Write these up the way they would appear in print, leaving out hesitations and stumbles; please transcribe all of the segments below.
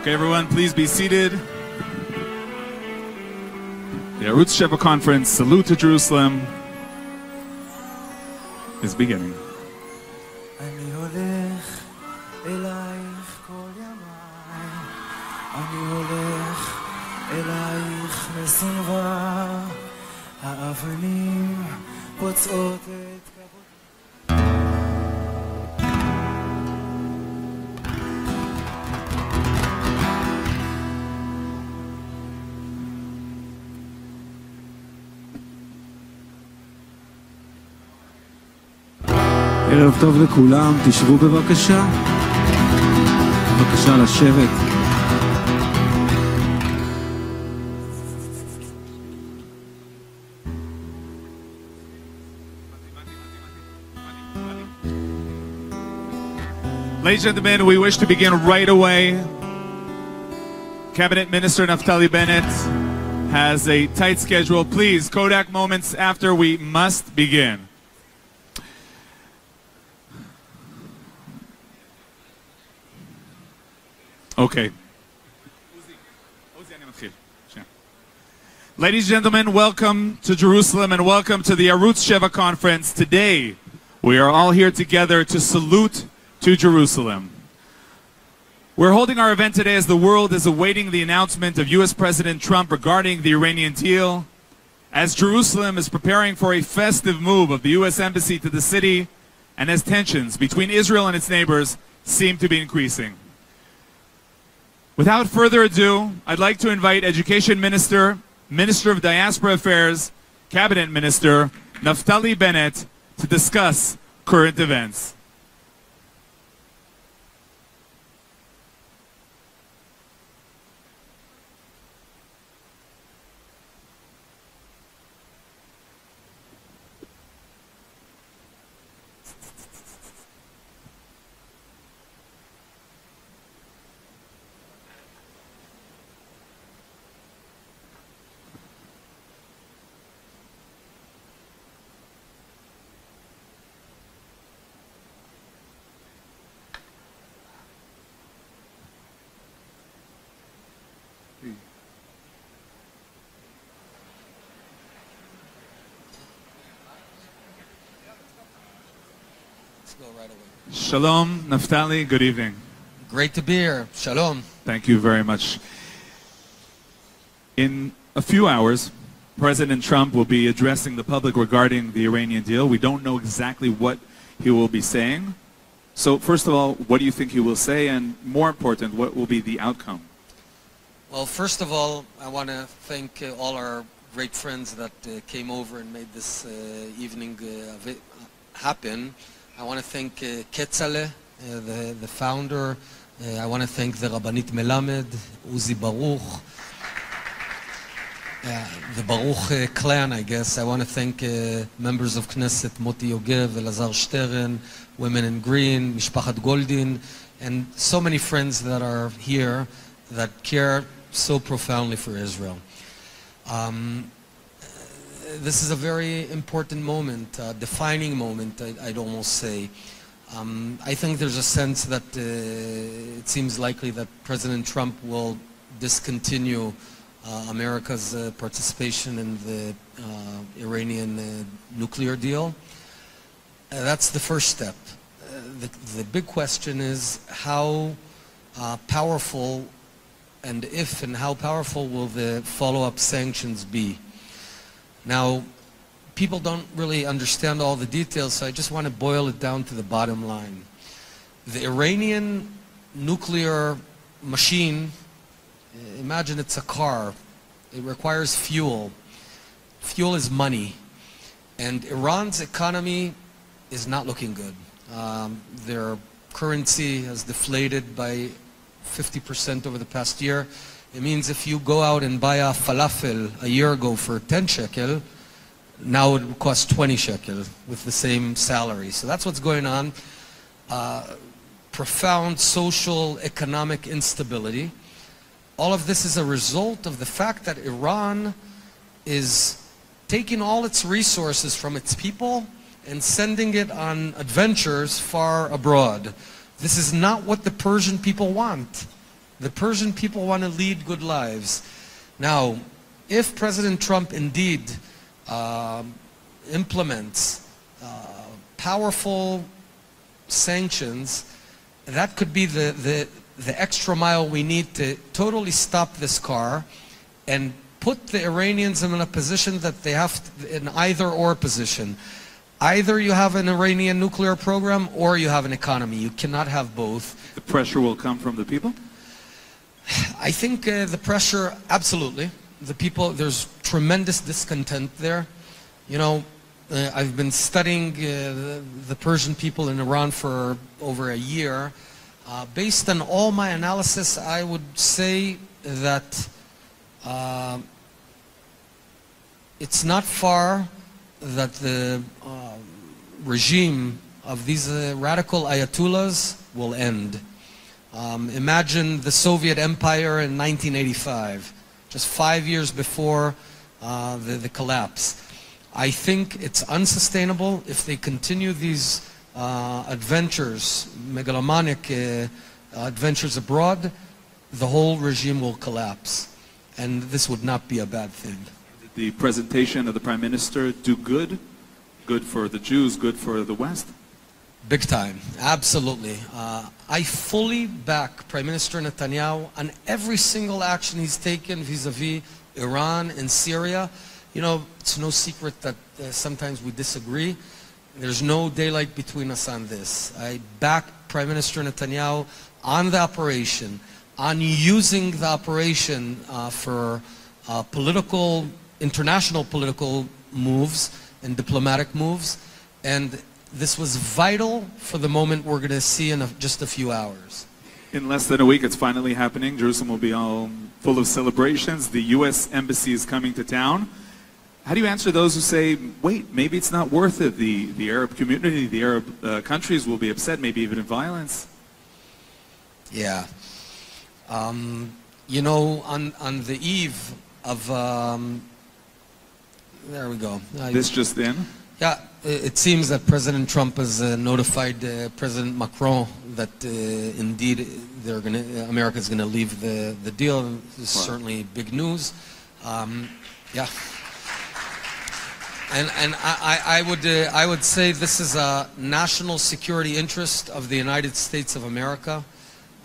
Okay, everyone, please be seated. The Arutz Sheva Conference, Salute to Jerusalem, is beginning. אני הולך אלייך כל ימיי, אני הולך אלייך מסונבר, האבנים פוצעות את כבוד. ערב טוב לכולם, תשבו בבקשה. בבקשה לשבת. Ladies and gentlemen, we wish to begin right away. Cabinet Minister Naftali Bennett has a tight schedule. Please, Kodak moments after we must begin. Okay. Ladies and gentlemen, welcome to Jerusalem and welcome to the Arutz Sheva Conference. Today, we are all here together to salute to Jerusalem. We're holding our event today as the world is awaiting the announcement of U.S. President Trump regarding the Iranian deal, as Jerusalem is preparing for a festive move of the U.S. Embassy to the city, and as tensions between Israel and its neighbors seem to be increasing. Without further ado, I'd like to invite Education Minister, Minister of Diaspora Affairs, Cabinet Minister Naftali Bennett to discuss current events. Shalom, Naftali, good evening. Great to be here. Shalom. Thank you very much. In a few hours, President Trump will be addressing the public regarding the Iranian deal. We don't know exactly what he will be saying. So first of all, what do you think he will say? And more important, what will be the outcome? Well, first of all, I want to thank all our great friends that came over and made this evening happen. I want to thank Ketzale, the founder. I want to thank the Rabbanit Melamed, Uzi Baruch, the Baruch clan, I guess. I want to thank members of Knesset, Moti Yogev, Elazar Stern, Women in Green, Mishpachat Goldin, and so many friends that are here that care so profoundly for Israel. This is a very important moment, defining moment, I'd almost say. I think there's a sense that it seems likely that President Trump will discontinue America's participation in the Iranian nuclear deal. That's the first step. The big question is how powerful and if and how powerful will the follow-up sanctions be. Now, people don't really understand all the details, so I just want to boil it down to the bottom line. The Iranian nuclear machine, imagine it's a car. It requires fuel. Fuel is money. And Iran's economy is not looking good. Their currency has deflated by 50% over the past year. It means if you go out and buy a falafel a year ago for 10 shekel, now it would cost 20 shekel with the same salary. So that's what's going on. Profound social, economic instability. All of this is a result of the fact that Iran is taking all its resources from its people and sending it on adventures far abroad. This is not what the Persian people want. The Persian people want to lead good lives. Now, if President Trump indeed implements powerful sanctions, that could be the extra mile we need to totally stop this car and put the Iranians in a position that they have an either-or position. Either you have an Iranian nuclear program or you have an economy. You cannot have both. The pressure will come from the people? I think the pressure, absolutely. The people, there's tremendous discontent there. You know, I've been studying the Persian people in Iran for over a year. Based on all my analysis, I would say that it's not far that the regime of these radical ayatollahs will end. Imagine the Soviet Empire in 1985, just 5 years before the collapse. I think it's unsustainable if they continue these adventures, megalomaniac adventures abroad. The whole regime will collapse, and this would not be a bad thing. Did the presentation of the Prime Minister do good? Good for the Jews, good for the West? Big time, absolutely. I fully back Prime Minister Netanyahu on every single action he's taken vis-a-vis Iran and Syria. You know, it's no secret that sometimes we disagree. There's no daylight between us on this. I back Prime Minister Netanyahu on the operation, on using the operation for political, international political moves and diplomatic moves, and this was vital for the moment we're going to see in just a few hours. In less than a week, it's finally happening. Jerusalem will be all full of celebrations. The U.S. Embassy is coming to town. How do you answer those who say, wait, maybe it's not worth it? The Arab community, the Arab countries will be upset, maybe even in violence. Yeah. You know, on the eve of, there we go. This just in? Yeah, it seems that President Trump has notified President Macron that indeed America is going to leave the deal. This is certainly big news. Yeah. And I would say this is a national security interest of the United States of America.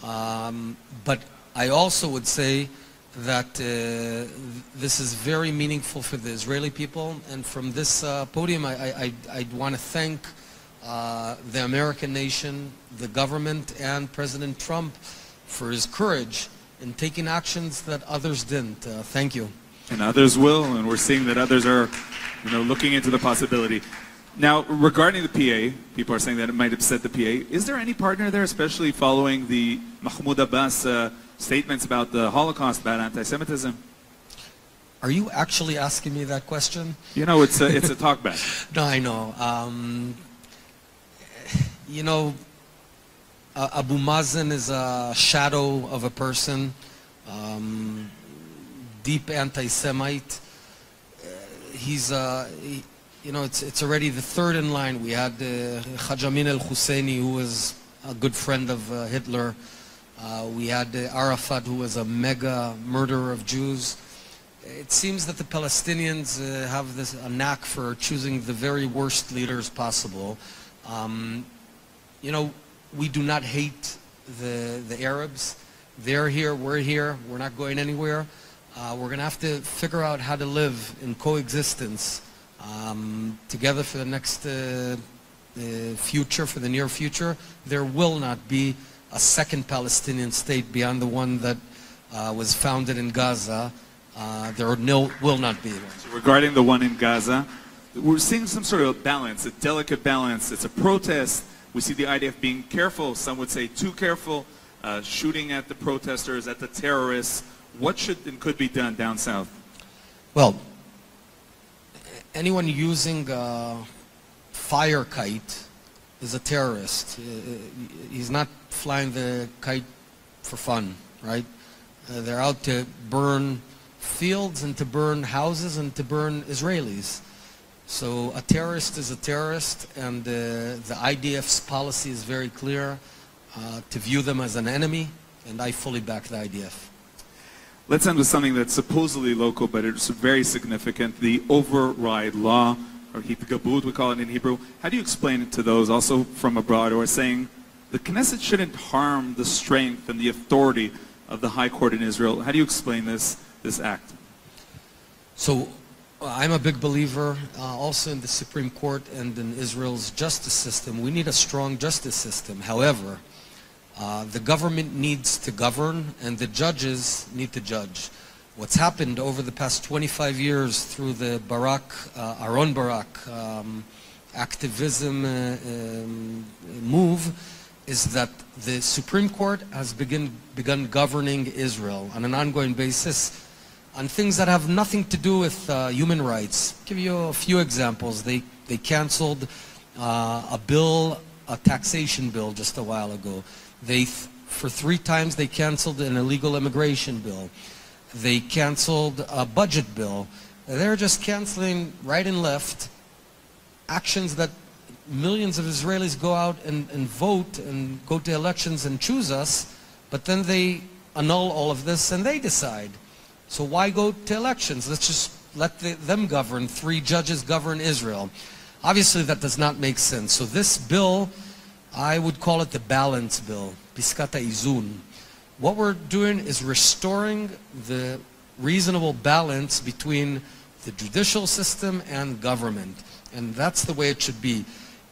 But I also would say that this is very meaningful for the Israeli people. And from this podium, I'd want to thank the American nation, the government, and President Trump for his courage in taking actions that others didn't. Thank you. And others will, and we're seeing that others are, you know, looking into the possibility. Now, regarding the PA, people are saying that it might upset the PA. Is there any partner there, especially following the Mahmoud Abbas statements about the Holocaust, about anti-Semitism? Are you actually asking me that question? You know, it's a talkback. No, I know. You know, Abu Mazen is a shadow of a person, deep anti-Semite. He's, you know, it's already the third in line. We had Haj Amin al-Husseini, who was a good friend of Hitler. We had Arafat, who was a mega murderer of Jews. It seems that the Palestinians have a knack for choosing the very worst leaders possible. You know, we do not hate the Arabs. They're here, we're here, we're not going anywhere. We're going to have to figure out how to live in coexistence together for the next future, for the near future. There will not be a second Palestinian state beyond the one that was founded in Gaza. There will not be one. So regarding the one in Gaza, we're seeing some sort of balance, a delicate balance. It's a protest. We see the idea of being careful. Some would say too careful, shooting at the protesters, at the terrorists. What should and could be done down south? Well, anyone using a fire kite is a terrorist. He's not flying the kite for fun, right? They're out to burn fields and to burn houses and to burn Israelis. So a terrorist is a terrorist, and the IDF's policy is very clear, to view them as an enemy and I fully back the IDF. Let's end with something that's supposedly local, but it's very significant, the override law, or hitgabut, we call it in Hebrew. How do you explain it to those also from abroad who are saying the Knesset shouldn't harm the strength and the authority of the High Court in Israel? How do you explain this act? So I'm a big believer also in the Supreme Court and in Israel's justice system. We need a strong justice system. However, the government needs to govern and the judges need to judge. What's happened over the past 25 years through the Aaron Barak activism move is that the Supreme Court has begun governing Israel on an ongoing basis on things that have nothing to do with human rights. I'll give you a few examples. They canceled a taxation bill just a while ago. For 3 times they canceled an illegal immigration bill. They canceled a budget bill. They're just canceling right and left actions that millions of Israelis go out and vote and go to elections and choose us, but then they annul all of this and they decide. So why go to elections? Let's just let them govern. 3 judges govern Israel. Obviously that does not make sense. So this bill, I would call it the balance bill, Piskat HaIzun. What we're doing is restoring the reasonable balance between the judicial system and government. And that's the way it should be.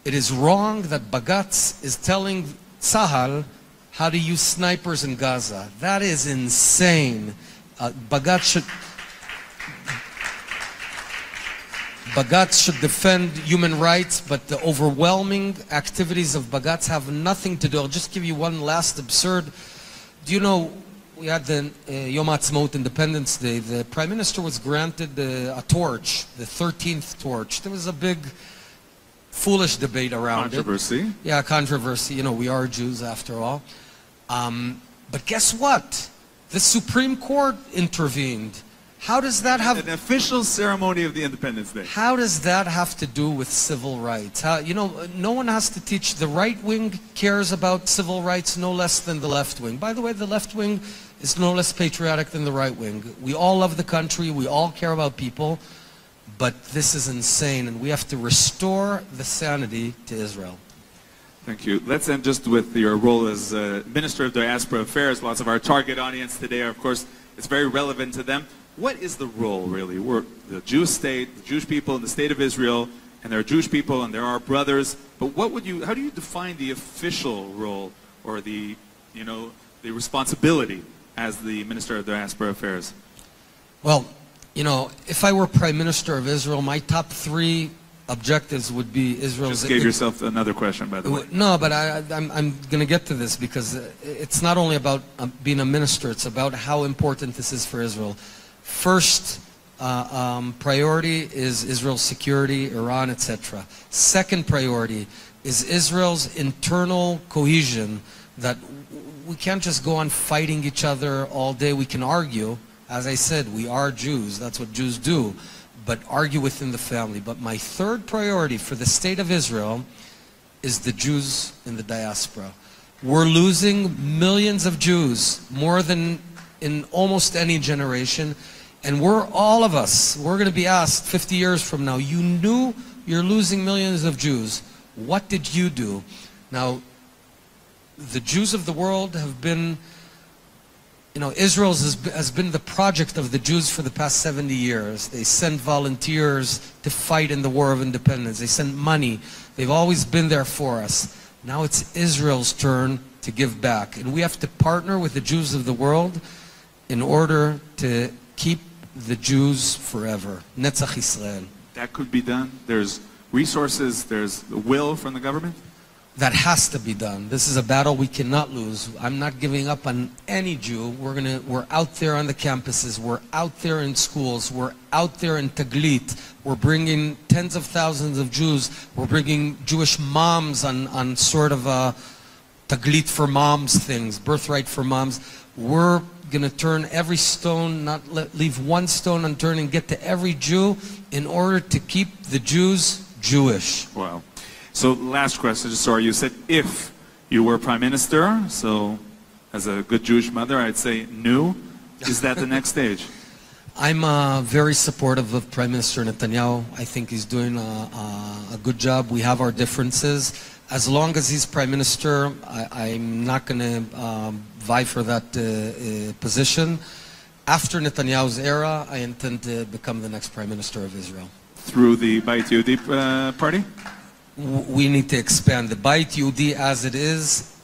It is wrong that Bagatz is telling Tzahal how to use snipers in Gaza. That is insane. Bagatz should defend human rights, but the overwhelming activities of Bagatz have nothing to do. I'll just give you one last absurd. Do you know, we had the Yom Ha'atzmaut, Independence Day. The Prime Minister was granted a torch, the 13th torch. There was a big, foolish debate around controversy. Yeah, controversy. You know, we are Jews after all. But guess what? The Supreme Court intervened. How does that have... An official ceremony of the Independence Day. How does that have to do with civil rights? You know, no one has to teach. The right wing cares about civil rights no less than the left wing. By the way, the left wing is no less patriotic than the right wing. We all love the country. We all care about people. But this is insane, and we have to restore the sanity to Israel. Thank you. Let's end just with your role as Minister of Diaspora Affairs. Lots of our target audience today are, of course, it's very relevant to them. What is the role, really? We're the Jewish state, the Jewish people in the state of Israel, and there are Jewish people and there are brothers. But how do you define the official role or the responsibility as the Minister of Diaspora Affairs? Well, you know, if I were Prime Minister of Israel, my top 3 objectives would be Israel's... Just gave yourself another question, by the way. No, but I'm going to get to this because it's not only about being a minister, it's about how important this is for Israel. First priority is Israel's security, Iran, etc. Second priority is Israel's internal cohesion, that we can't just go on fighting each other all day. We can argue. As I said, we are Jews. That's what Jews do. But argue within the family. But my third priority for the state of Israel is the Jews in the diaspora. We're losing millions of Jews, more than in almost any generation. And all of us, we're going to be asked 50 years from now, you knew you're losing millions of Jews. What did you do? Now, the Jews of the world have been, you know, Israel has been the project of the Jews for the past 70 years. They sent volunteers to fight in the War of Independence. They sent money. They've always been there for us. Now it's Israel's turn to give back. And we have to partner with the Jews of the world in order to keep the Jews forever. Netzach Israel. That could be done. There's resources, there's the will from the government? That has to be done. This is a battle we cannot lose. I'm not giving up on any Jew. We're out there on the campuses. We're out there in schools. We're out there in Taglit. We're bringing tens of thousands of Jews. We're bringing Jewish moms on sort of a Taglit for moms things, birthright for moms. We're going to turn every stone, not leave one stone unturned, and get to every Jew in order to keep the Jews Jewish. Wow. So last question, sorry, you said if you were Prime Minister, so as a good Jewish mother, I'd say new. Is that the next stage? I'm very supportive of Prime Minister Netanyahu. I think he's doing a good job. We have our differences. As long as he's Prime Minister, I'm not going to vie for that position. After Netanyahu's era, I intend to become the next Prime Minister of Israel. Through the Bayit Yehudi party? We need to expand. The Bayit Yehudi as it is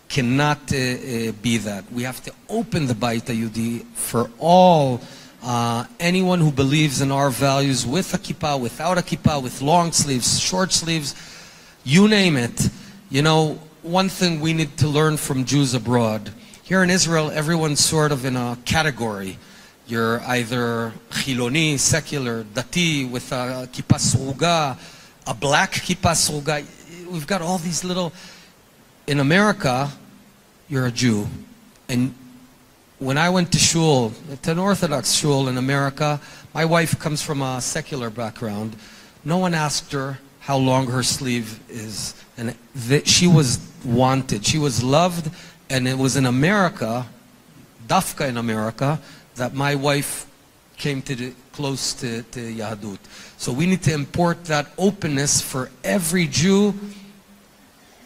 cannot be that. We have to open the Bayit Yehudi for all, anyone who believes in our values, with a kippah, without a kippah, with long sleeves, short sleeves, you name it. You know, one thing we need to learn from Jews abroad. Here in Israel, everyone's sort of in a category. You're either chiloni, secular, dati, with a kippah sruga, a black kippah sruga. We've got all these little... In America, you're a Jew. And when I went to shul, to an Orthodox shul in America, my wife comes from a secular background. No one asked her how long her sleeve is. And she was wanted. She was loved. And it was in America, dafka in America, that my wife came to close to Yahadut. So we need to import that openness for every Jew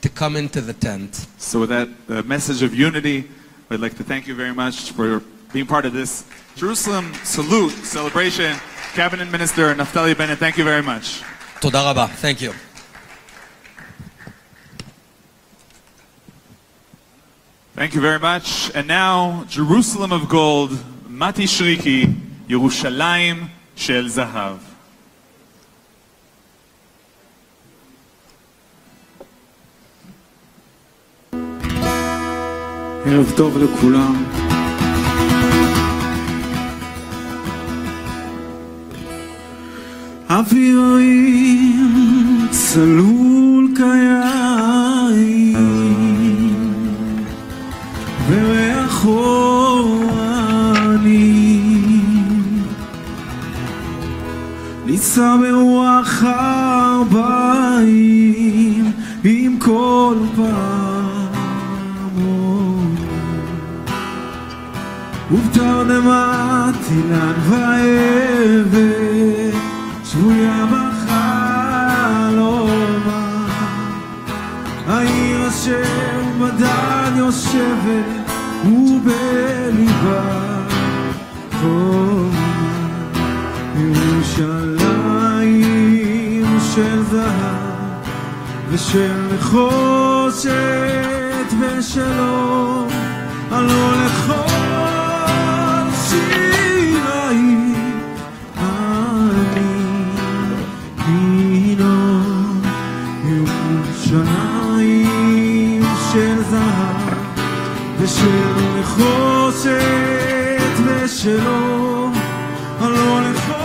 to come into the tent. So with that message of unity, I'd like to thank you very much for being part of this Jerusalem Salute celebration. Cabinet Minister Naftali Bennett, thank you very much. Toda rabba. Thank you. Thank you very much. And now, Jerusalem of gold, Mati Shriki, Yerushalayim shel Zahav. ערב טוב לכולם. אווירים צלול כיין וריח אורני נישא ברוח ארבעים עם כל פעמון ובתרדמת אילן ואבן שבויה בחלומה העיר אשר בדד יושבת ובליבה חומה ירושלים של זהב ושל נחושת ושלום הלא לכל שיריים ירושלים של זהב ושל נחושת ושלום הלא לכל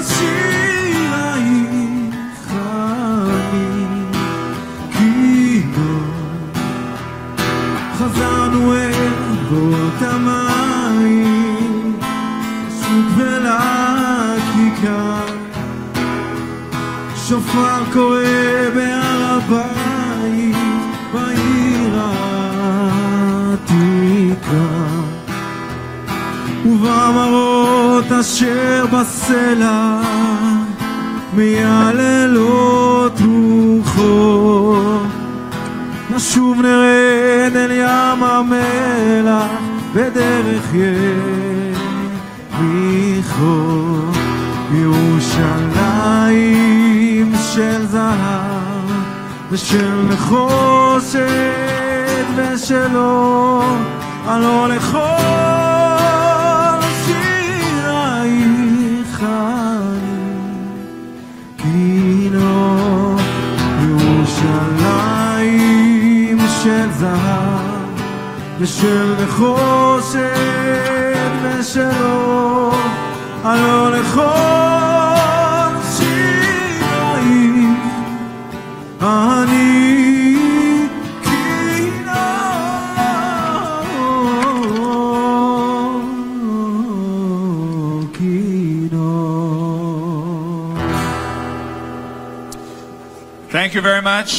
שירייך אני כינור חזרנו אל בורות המים לשוק ולכיכר שופר קורא בהר הבית בעיר העתיקה ובמראות אשר בסלע מייללות רוחות נשוב נרד אל ים המלח בדרך יריחו ירושלים של זהב ושל נחושת ושלום הלא לכל שירייך אני כינור ירושלים של זהב ושל נחושת ושלום הלא לכל שירייך אני Thank you very much.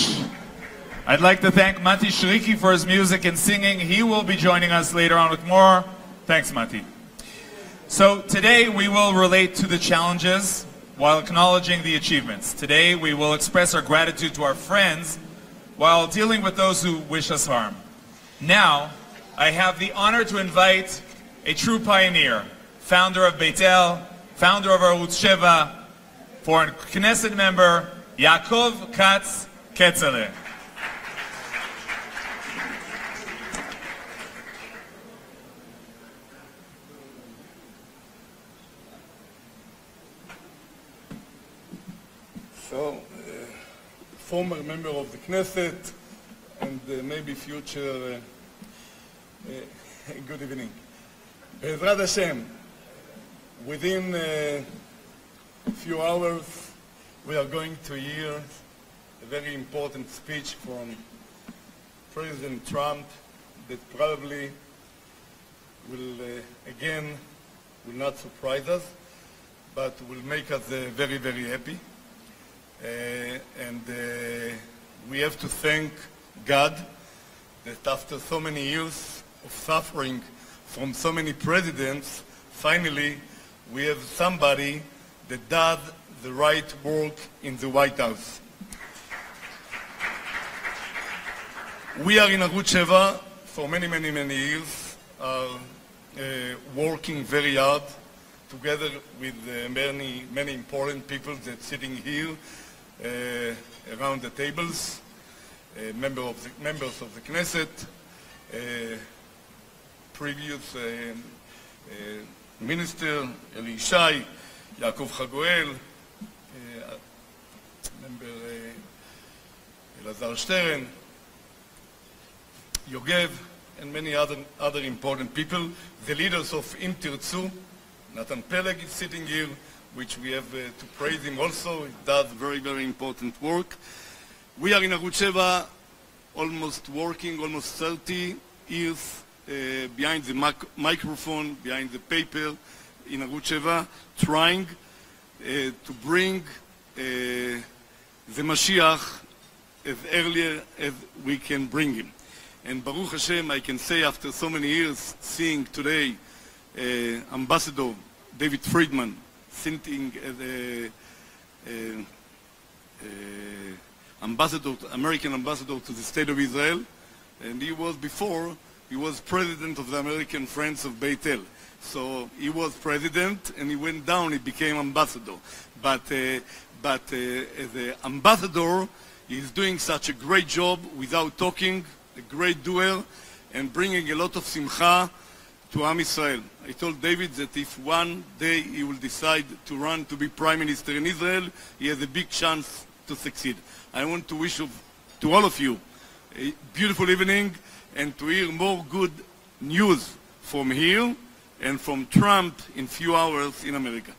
I'd like to thank Mati Shriki for his music and singing. He will be joining us later on with more. Thanks, Mati. So today we will relate to the challenges while acknowledging the achievements. Today we will express our gratitude to our friends while dealing with those who wish us harm. Now, I have the honor to invite a true pioneer, founder of Beit El, founder of Arutz Sheva, foreign Knesset member, Yaakov Katz Ketzele. So, former member of the Knesset and maybe future, good evening. Be'ezrat Hashem, within a few hours we are going to hear a very important speech from President Trump that probably will, again, will not surprise us, but will make us very, very happy. And we have to thank God that after so many years of suffering from so many presidents, finally we have somebody that does the right work in the White House. We are in Arutz Sheva for many, many, many years, working very hard together with many, many important people that are sitting here around the tables, members of the Knesset, previous minister, Eli Yishai, Yaakov Chagoel, member Elazar Stern, Yogev, and many other important people, the leaders of Im Tirtzu. Nathan Peleg is sitting here, which we have to praise him also. He does very, very important work. We are in Arutz Sheva almost working almost 30 years behind the microphone, behind the paper in Arutz Sheva, trying to bring the Mashiach as early as we can bring him. And Baruch Hashem, I can say after so many years seeing today Ambassador David Friedman sitting as American ambassador to the State of Israel, and he was president of the American Friends of Beit El. So he was president, and he went down, he became ambassador. But as an ambassador, he is doing such a great job without talking, a great doer, and bringing a lot of simcha to Am Yisrael. I told David that if one day he will decide to run to be Prime Minister in Israel, he has a big chance to succeed. I want to wish to all of you a beautiful evening and to hear more good news from here and from Trump in few hours in America.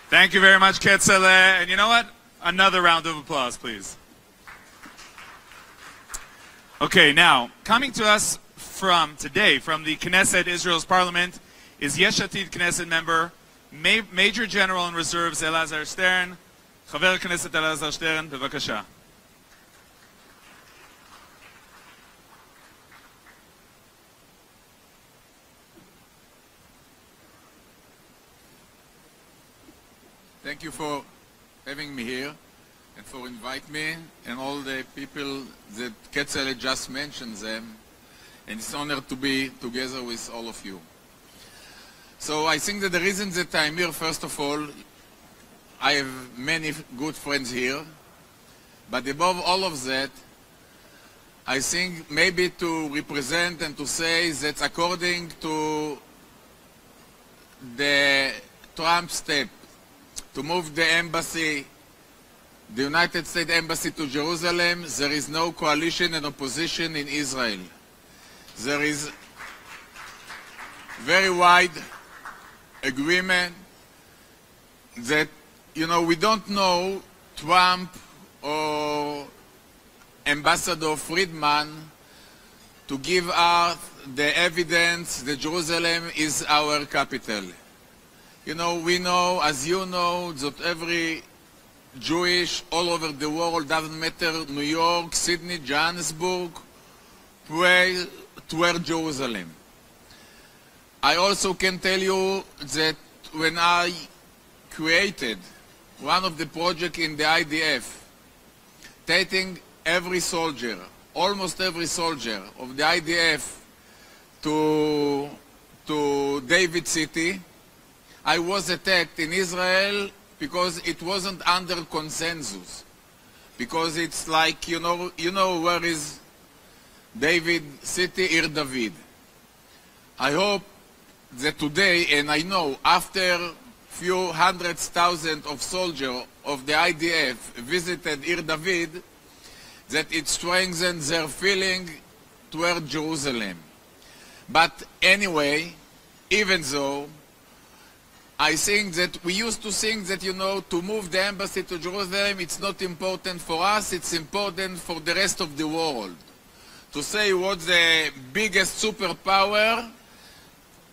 Thank you very much, Ketzele. And you know what? Another round of applause, please. Okay, now, coming to us today from the Knesset, Israel's parliament, is Yesh Atid Knesset member, Major General in Reserves, Elazar Stern. Chaver Knesset Elazar Stern, bevakasha. Thank you for having me here and for inviting me and all the people that Ketzele just mentioned them. And it's an honor to be together with all of you. So I think that the reason that I'm here, first of all, I have many good friends here. But above all of that, I think maybe to represent and to say that according to the Trump step to move the embassy, the United States Embassy to Jerusalem, there is no coalition and opposition in Israel. There is very wide agreement that, we don't know Trump or Ambassador Friedman to give us the evidence that Jerusalem is our capital. We know, as you know, that every Jewish all over the world, doesn't matter, New York, Sydney, Johannesburg, pray toward Jerusalem. I also can tell you that when I created one of the projects in the IDF, taking every soldier, almost every soldier of the IDF to David City, I was attacked in Israel because it wasn't under consensus. Because it's like, you know where is David City, Ir David. I hope that today, and I know after few hundreds thousand of soldiers of the IDF visited Ir David, that it strengthens their feeling toward Jerusalem. But anyway, even though, I think that we used to think that, to move the embassy to Jerusalem, it's not important for us, it's important for the rest of the world. To say what the biggest superpower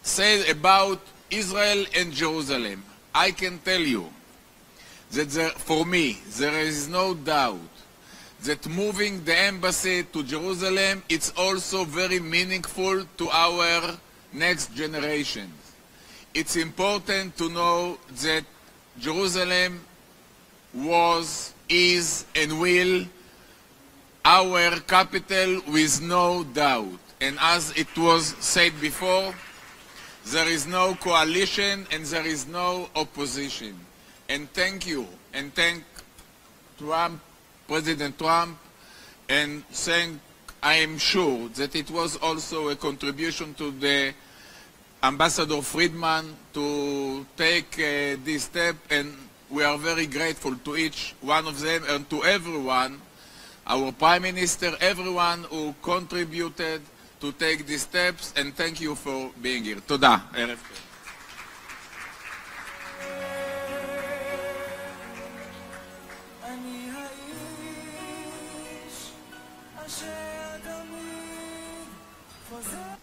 says about Israel and Jerusalem. I can tell you that for me, there is no doubt that moving the embassy to Jerusalem, it's also very meaningful to our next generation. It's important to know that Jerusalem was, is, and will our capital with no doubt. And as it was said before, there is no coalition and there is no opposition. And thank you, and thank President Trump, and I am sure that it was also a contribution to the Ambassador Friedman to take this step, and we are very grateful to each one of them and to everyone, our Prime Minister, everyone who contributed to take these steps, and thank you for being here. Toda. ערב טוב. אני האיש אשר תמיד חוזר.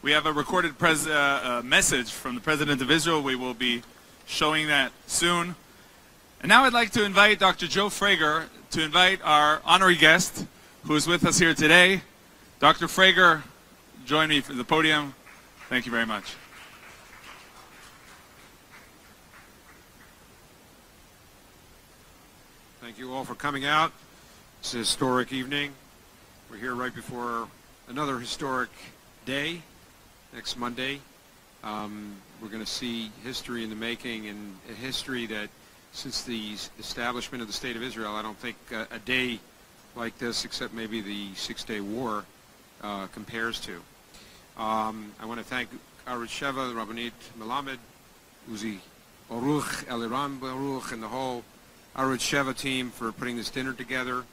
We have a recorded message from the President of Israel. We will be showing that soon. And now I'd like to invite Dr. Joe Frager to invite our honorary guest who is with us here today. Dr. Frager, join me for the podium. Thank you very much. Thank you all for coming out. It's a historic evening. We're here right before another historic day. Next Monday, we're going to see history in the making, and a history that since the establishment of the State of Israel, I don't think a day like this, except maybe the Six-Day War, compares to. I want to thank Arutz Sheva, the Rabbanit Melamed, Uzi Baruch, Eliran Baruch, and the whole Arutz Sheva team for putting this dinner together.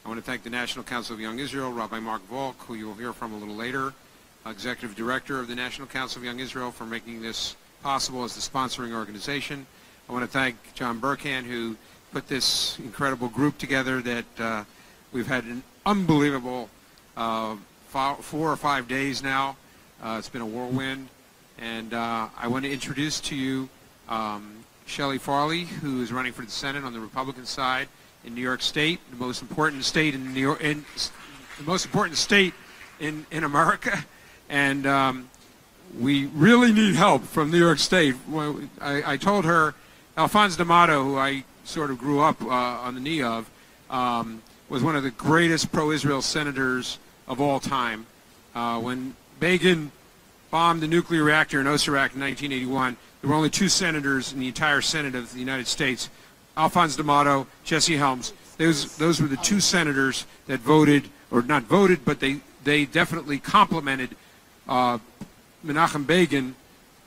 I want to thank the National Council of Young Israel, Rabbi Mark Volk, who you'll hear from a little later, Executive Director of the National Council of Young Israel, for making this possible as the sponsoring organization. I want to thank John Burkhan, who put this incredible group together that we've had an unbelievable 4 or 5 days now. It's been a whirlwind. And I want to introduce to you Shelley Farley, who is running for the Senate on the Republican side in New York State, the most important state in in America. And we really need help from New York State. I told her, Alphonse D'Amato, who I sort of grew up on the knee of, was one of the greatest pro-Israel senators of all time. When Begin bombed the nuclear reactor in Osirak in 1981, there were only 2 senators in the entire Senate of the United States, Alphonse D'Amato, Jesse Helms. Those were the 2 senators that voted, or not voted, but they definitely complimented Menachem Begin,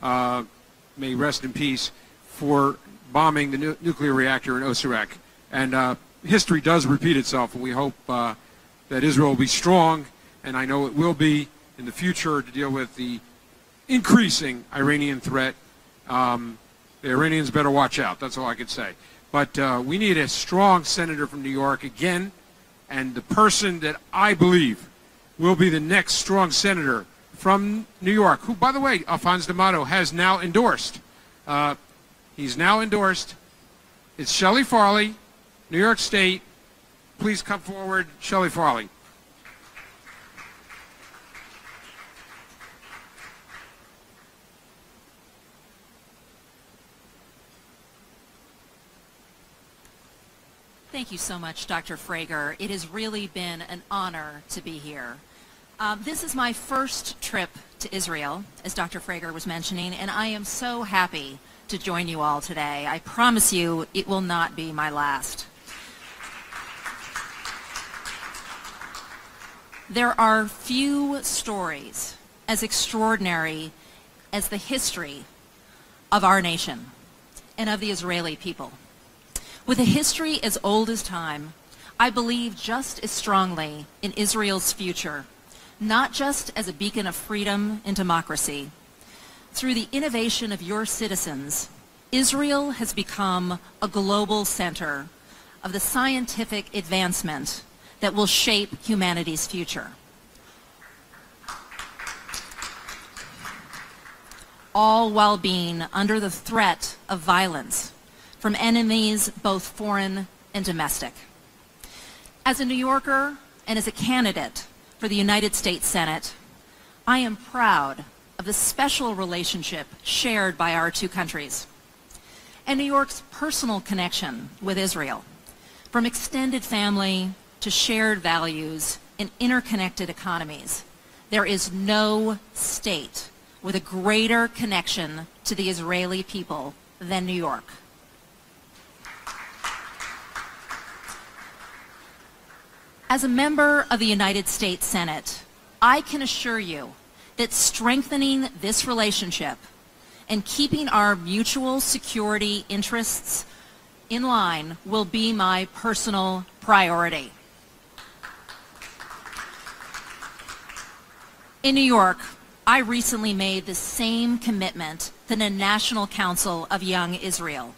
may he rest in peace, for bombing the nuclear reactor in Osirak. And history does repeat itself, and we hope that Israel will be strong, and I know it will be in the future, to deal with the increasing Iranian threat. The Iranians better watch out. That's all I can say. But we need a strong senator from New York again, and the person that I believe will be the next strong senator from New York, who, by the way, Alphonse D'Amato has now endorsed. He's now endorsed. It's Shelley Farley, New York State. Please come forward, Shelley Farley. Thank you so much, Dr. Frager. It has really been an honor to be here. This is my first trip to Israel, as Dr. Frager was mentioning, and I am so happy to join you all today. I promise you it will not be my last. There are few stories as extraordinary as the history of our nation and of the Israeli people. With a history as old as time, I believe just as strongly in Israel's future, not just as a beacon of freedom and democracy. Through the innovation of your citizens, Israel has become a global center of the scientific advancement that will shape humanity's future. All while being under the threat of violence from enemies both foreign and domestic. As a New Yorker and as a candidate for the United States Senate, I am proud of the special relationship shared by our 2 countries and New York's personal connection with Israel, from extended family to shared values and interconnected economies. There is no state with a greater connection to the Israeli people than New York. As a member of the United States Senate, I can assure you that strengthening this relationship and keeping our mutual security interests in line will be my personal priority. In New York, I recently made the same commitment to the National Council of Young Israel,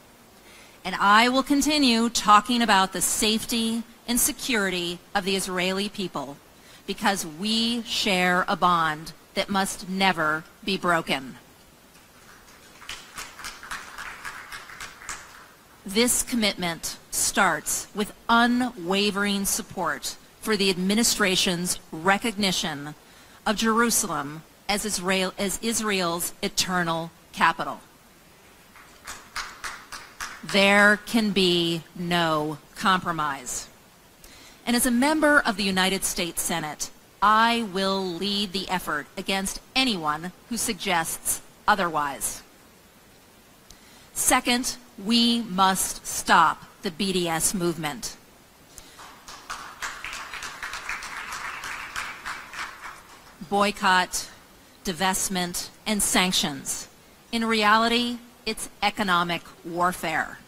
and I will continue talking about the safety and security of the Israeli people, because we share a bond that must never be broken. This commitment starts with unwavering support for the administration's recognition of Jerusalem as Israel's eternal capital. There can be no compromise. And as a member of the United States Senate, I will lead the effort against anyone who suggests otherwise. Second, we must stop the BDS movement. Boycott, divestment, and sanctions. In reality, it's economic warfare,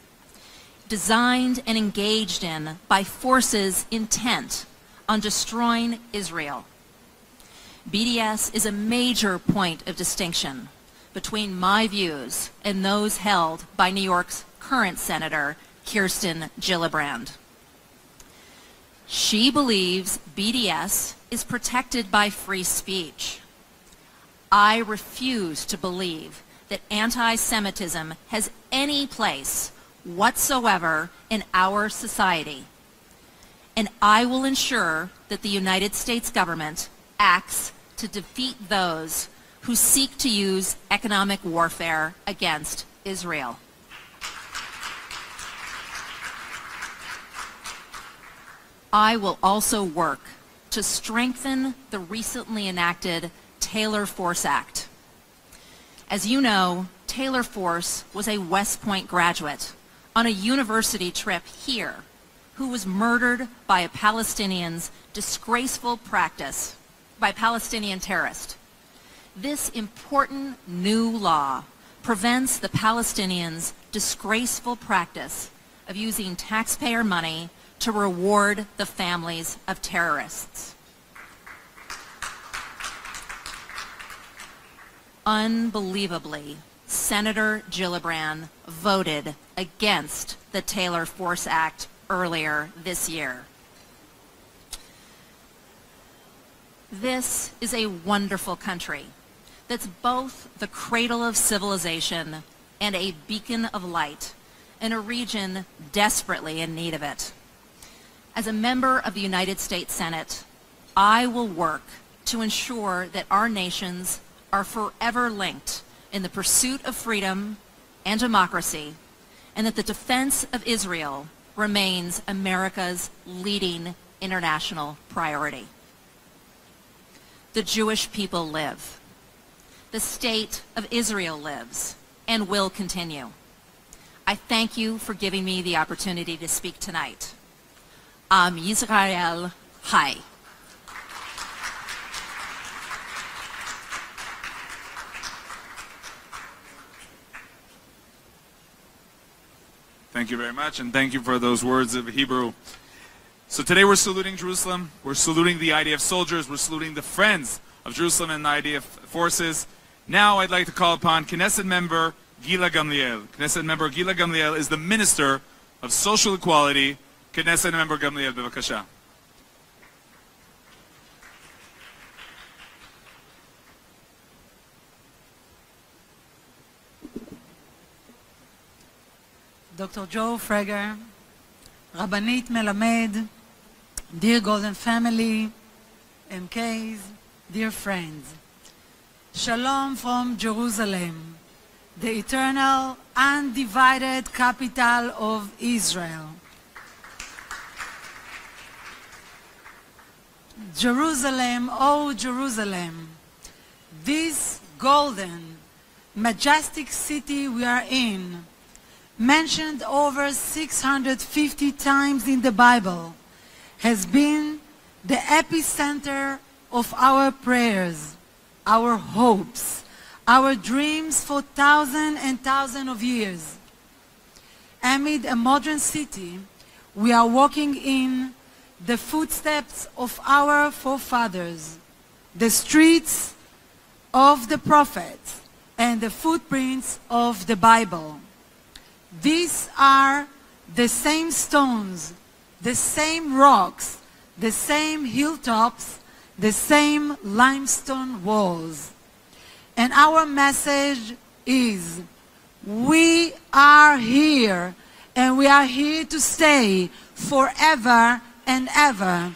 designed and engaged in by forces intent on destroying Israel. BDS is a major point of distinction between my views and those held by New York's current Senator, Kirsten Gillibrand. She believes BDS is protected by free speech. I refuse to believe that anti-Semitism has any place whatsoever in our society, and I will ensure that the United States government acts to defeat those who seek to use economic warfare against Israel. I will also work to strengthen the recently enacted Taylor Force Act, As you know, Taylor Force was a West Point graduate on a university trip here who was murdered by a Palestinian's disgraceful practice, by Palestinian terrorists. This important new law prevents the Palestinians' disgraceful practice of using taxpayer money to reward the families of terrorists. Unbelievably, Senator Gillibrand voted against the Taylor Force Act earlier this year. This is a wonderful country that's both the cradle of civilization and a beacon of light in a region desperately in need of it. As a member of the United States Senate, I will work to ensure that our nations are forever linked in the pursuit of freedom and democracy, and that the defense of Israel remains America's leading international priority. The Jewish people live. The state of Israel lives and will continue. I thank you for giving me the opportunity to speak tonight. Am Yisrael Chai. Thank you very much, and thank you for those words of Hebrew. So today we're saluting Jerusalem, we're saluting the IDF soldiers, we're saluting the friends of Jerusalem and the IDF forces. Now I'd like to call upon Knesset member Gila Gamliel. Knesset member Gila Gamliel is the Minister of Social Equality. Knesset member Gamliel, bevakasha. Dr. Joe Frager, Rabbanit Melamed, dear Golden family, MKs, dear friends. Shalom from Jerusalem, the eternal, undivided capital of Israel. Jerusalem, oh Jerusalem, this golden, majestic city we are in, mentioned over 650 times in the Bible, has been the epicenter of our prayers, our hopes, our dreams for thousands and thousands of years. Amid a modern city, we are walking in the footsteps of our forefathers, the streets of the prophets, and the footprints of the Bible. These are the same stones, the same rocks, the same hilltops, the same limestone walls. And our message is, we are here, and we are here to stay forever and ever.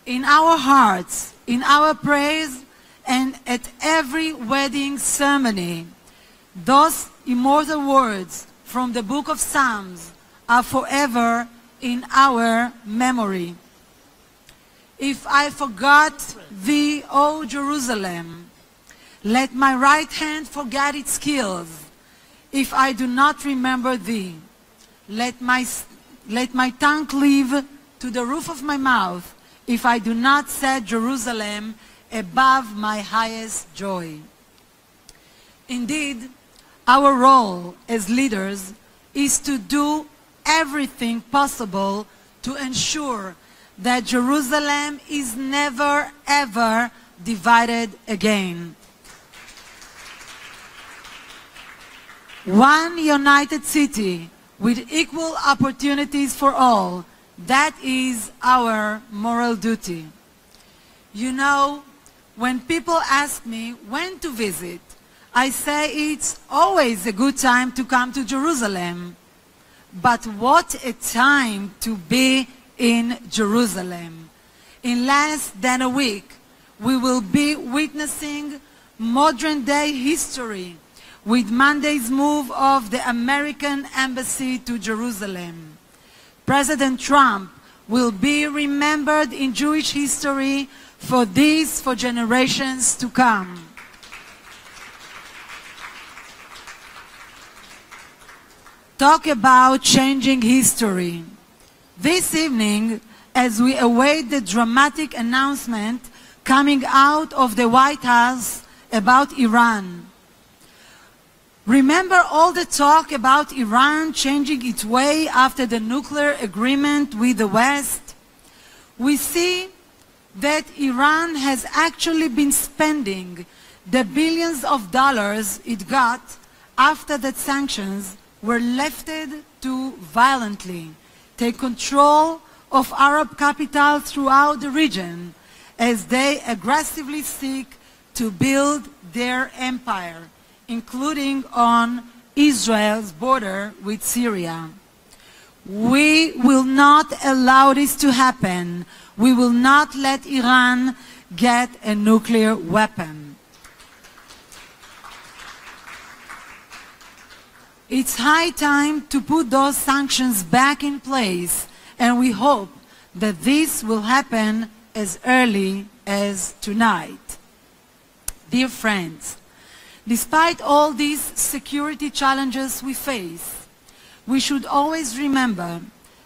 In our hearts, in our prayers, and at every wedding ceremony, those immortal words from the book of Psalms are forever in our memory. If I forgot thee, O Jerusalem, let my right hand forget its skills. If I do not remember thee, let my tongue cleave to the roof of my mouth, if I do not set Jerusalem above my highest joy. Indeed, our role as leaders is to do everything possible to ensure that Jerusalem is never ever divided again. One united city with equal opportunities for all, that is our moral duty. You know, when people ask me when to visit, I say it's always a good time to come to Jerusalem. But what a time to be in Jerusalem. In less than a week, we will be witnessing modern-day history with Monday's move of the American embassy to Jerusalem. President Trump will be remembered in Jewish history for generations to come. Talk about changing history. This evening, as we await the dramatic announcement coming out of the White House about Iran, remember all the talk about Iran changing its way after the nuclear agreement with the West? We see that Iran has actually been spending the billions of dollars it got after the sanctions were lifted to violently take control of Arab capitals throughout the region as they aggressively seek to build their empire, including on Israel's border with Syria. We will not allow this to happen. We will not let Iran get a nuclear weapon. It's high time to put those sanctions back in place, and we hope that this will happen as early as tonight. Dear friends, despite all these security challenges we face, we should always remember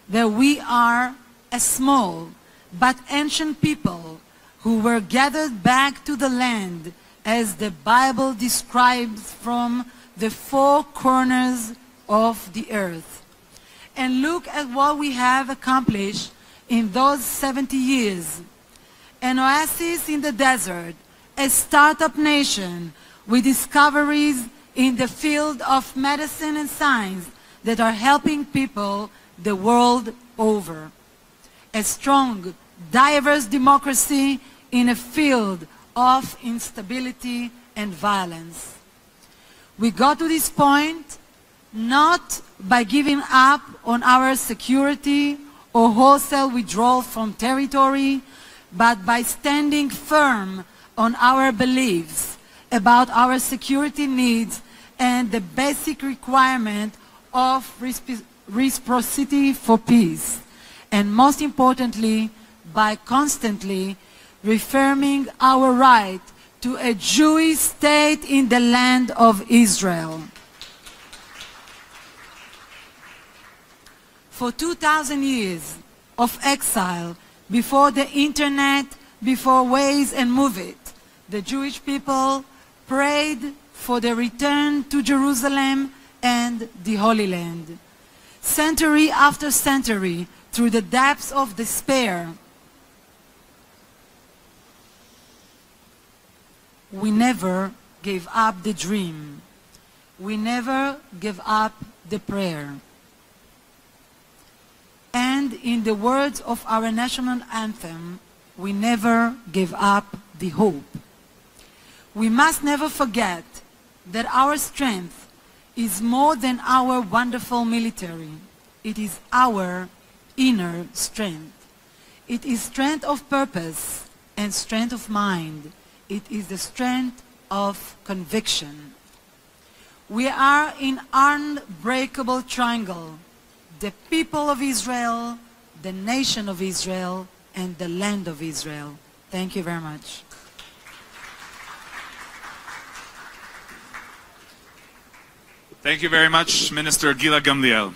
that we are a small but ancient people who were gathered back to the land as the Bible describes from the four corners of the earth. And look at what we have accomplished in those 70 years. An oasis in the desert, a startup nation with discoveries in the field of medicine and science that are helping people the world over. A strong, diverse democracy in a field of instability and violence. We got to this point not by giving up on our security or wholesale withdrawal from territory, but by standing firm on our beliefs about our security needs and the basic requirement of reciprocity for peace. And most importantly, by constantly reaffirming our right to a Jewish state in the land of Israel. For 2,000 years of exile, before the internet, before Waze and Move It, the Jewish people prayed for the return to Jerusalem and the Holy Land. Century after century, through the depths of despair, we never gave up the dream. We never gave up the prayer. And in the words of our national anthem, we never gave up the hope. We must never forget that our strength is more than our wonderful military. It is our inner strength. It is strength of purpose and strength of mind. It is the strength of conviction. We are in unbreakable triangle. The people of Israel, the nation of Israel, and the land of Israel. Thank you very much. Thank you very much, Minister Gila Gamliel.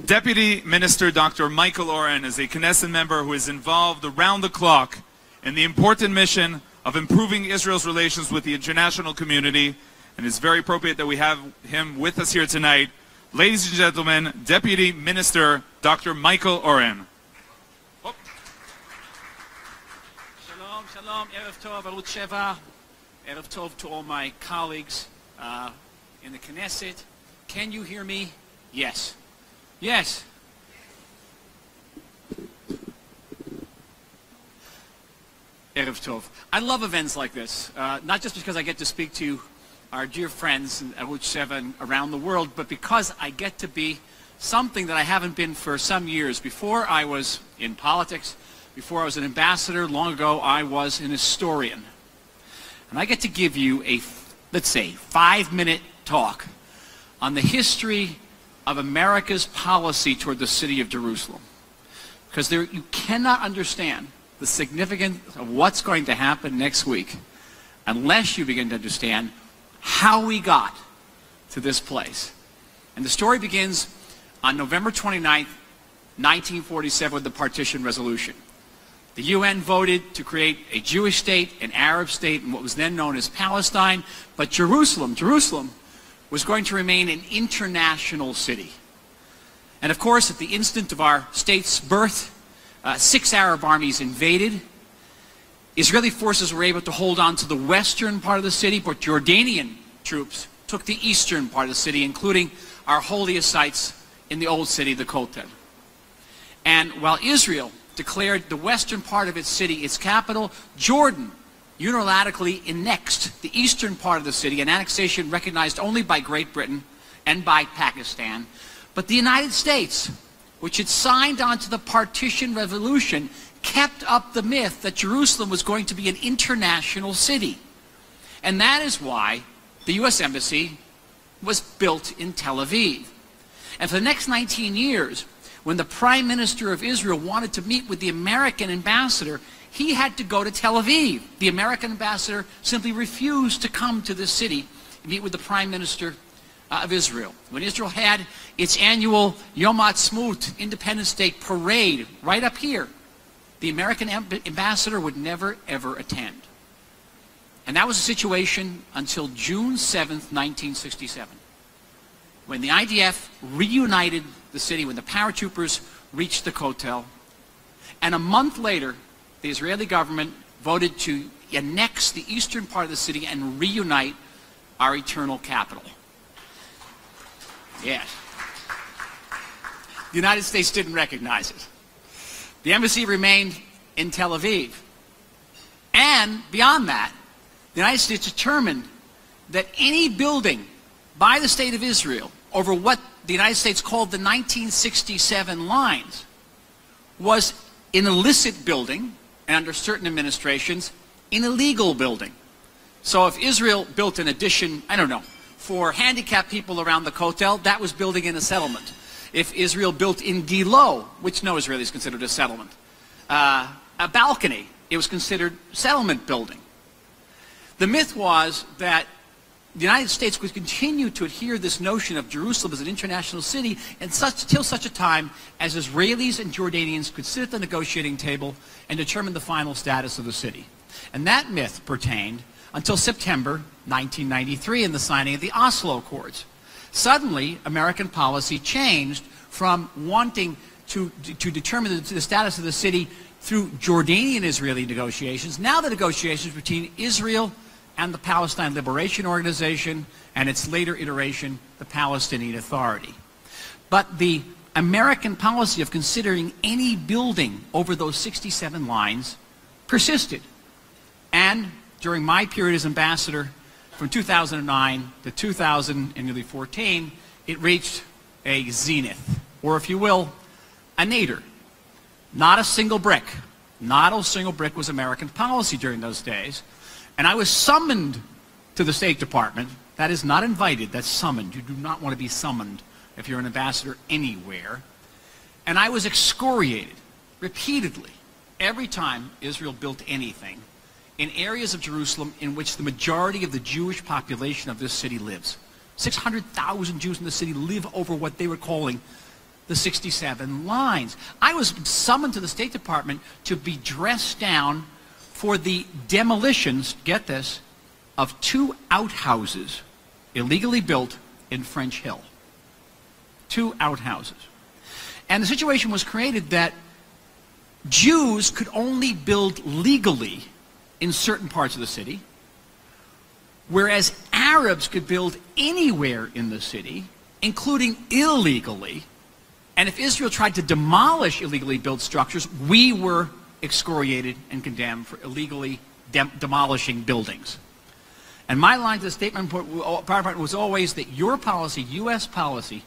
Deputy Minister Dr. Michael Oren is a Knesset member who is involved around the clock in the important mission of improving Israel's relations with the international community, and it's very appropriate that we have him with us here tonight. Ladies and gentlemen, Deputy Minister Dr. Michael Oren. Shalom, shalom, Erev Tov, Arutz Sheva. Erev Tov to all my colleagues in the Knesset. Can you hear me? Yes. Yes. Erev Tov. I love events like this, not just because I get to speak to our dear friends at Arutz Sheva and around the world, but because I get to be something that I haven't been for some years. Before I was in politics, before I was an ambassador, long ago I was an historian. And I get to give you a, let's say, 5-minute talk on the history of America's policy toward the city of Jerusalem. Because you cannot understand the significance of what's going to happen next week unless you begin to understand how we got to this place. And the story begins on November 29th, 1947 with the Partition Resolution. The UN voted to create a Jewish state, an Arab state, and what was then known as Palestine, but Jerusalem was going to remain an international city. And of course, at the instant of our state's birth, 6 Arab armies invaded. Israeli forces were able to hold on to the western part of the city, but Jordanian troops took the eastern part of the city, including our holiest sites in the old city, the Kotel. And while Israel declared the western part of its city its capital, Jordan unilaterally annexed the eastern part of the city, an annexation recognized only by Great Britain and by Pakistan. But the United States, which had signed on to the Partition Resolution, kept up the myth that Jerusalem was going to be an international city. And that is why the U.S. Embassy was built in Tel Aviv. And for the next 19 years, when the Prime Minister of Israel wanted to meet with the American ambassador, he had to go to Tel Aviv. The American ambassador simply refused to come to this city and meet with the Prime Minister of Israel. When Israel had its annual Yom Ha'atzmaut, Independence Day parade right up here, the American ambassador would never, ever attend. And that was the situation until June 7th, 1967, when the IDF reunited the city, when the paratroopers reached the Kotel. And a month later, the Israeli government voted to annex the eastern part of the city and reunite our eternal capital. Yes. The United States didn't recognize it. The embassy remained in Tel Aviv. And beyond that, the United States determined that any building by the State of Israel over what the United States called the 1967 lines was an illicit building, and under certain administrations, an illegal building. So if Israel built an addition, I don't know, for handicapped people around the Kotel, that was building in a settlement. If Israel built in Gilo, which no Israeli is considered a settlement, a balcony, it was considered settlement building. The myth was that the United States would continue to adhere to this notion of Jerusalem as an international city until such a time as Israelis and Jordanians could sit at the negotiating table and determine the final status of the city. And that myth pertained until September 1993 and the signing of the Oslo Accords. Suddenly, American policy changed from wanting to determine the status of the city through Jordanian-Israeli negotiations. Now the negotiations between Israel and the Palestine Liberation Organization and its later iteration, the Palestinian Authority. But the American policy of considering any building over those 67 lines persisted. And during my period as ambassador, from 2009 to 2014, it reached a zenith, or if you will, a nadir. Not a single brick. Not a single brick was American policy during those days. And I was summoned to the State Department. That is not invited, that's summoned. You do not want to be summoned if you're an ambassador anywhere. And I was excoriated repeatedly every time Israel built anything in areas of Jerusalem in which the majority of the Jewish population of this city lives. 600,000 Jews in the city live over what they were calling the 67 lines. I was summoned to the State Department to be dressed down for the demolitions, get this, of 2 outhouses illegally built in French Hill. 2 outhouses. And the situation was created that Jews could only build legally in certain parts of the city, whereas Arabs could build anywhere in the city, including illegally. And if Israel tried to demolish illegally built structures, we were excoriated and condemned for illegally demolishing buildings. And my line to the State Department was always that your policy, U.S. policy,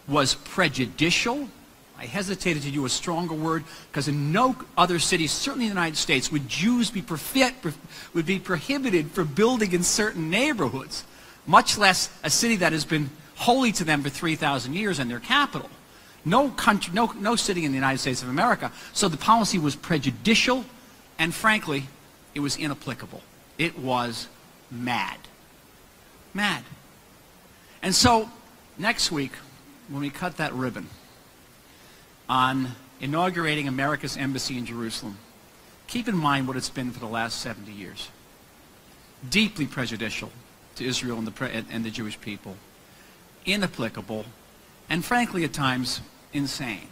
was prejudicial. I hesitated to use a stronger word because in no other city, certainly in the United States, would Jews be prohibited from building in certain neighborhoods, much less a city that has been holy to them for 3,000 years and their capital. No country, no city in the United States of America. So the policy was prejudicial And frankly, it was inapplicable. It was mad. Mad. And so, next week, when we cut that ribbon on inaugurating America's embassy in Jerusalem, keep in mind what it's been for the last 70 years. Deeply prejudicial to Israel and the Jewish people. Inapplicable, and frankly at times insane.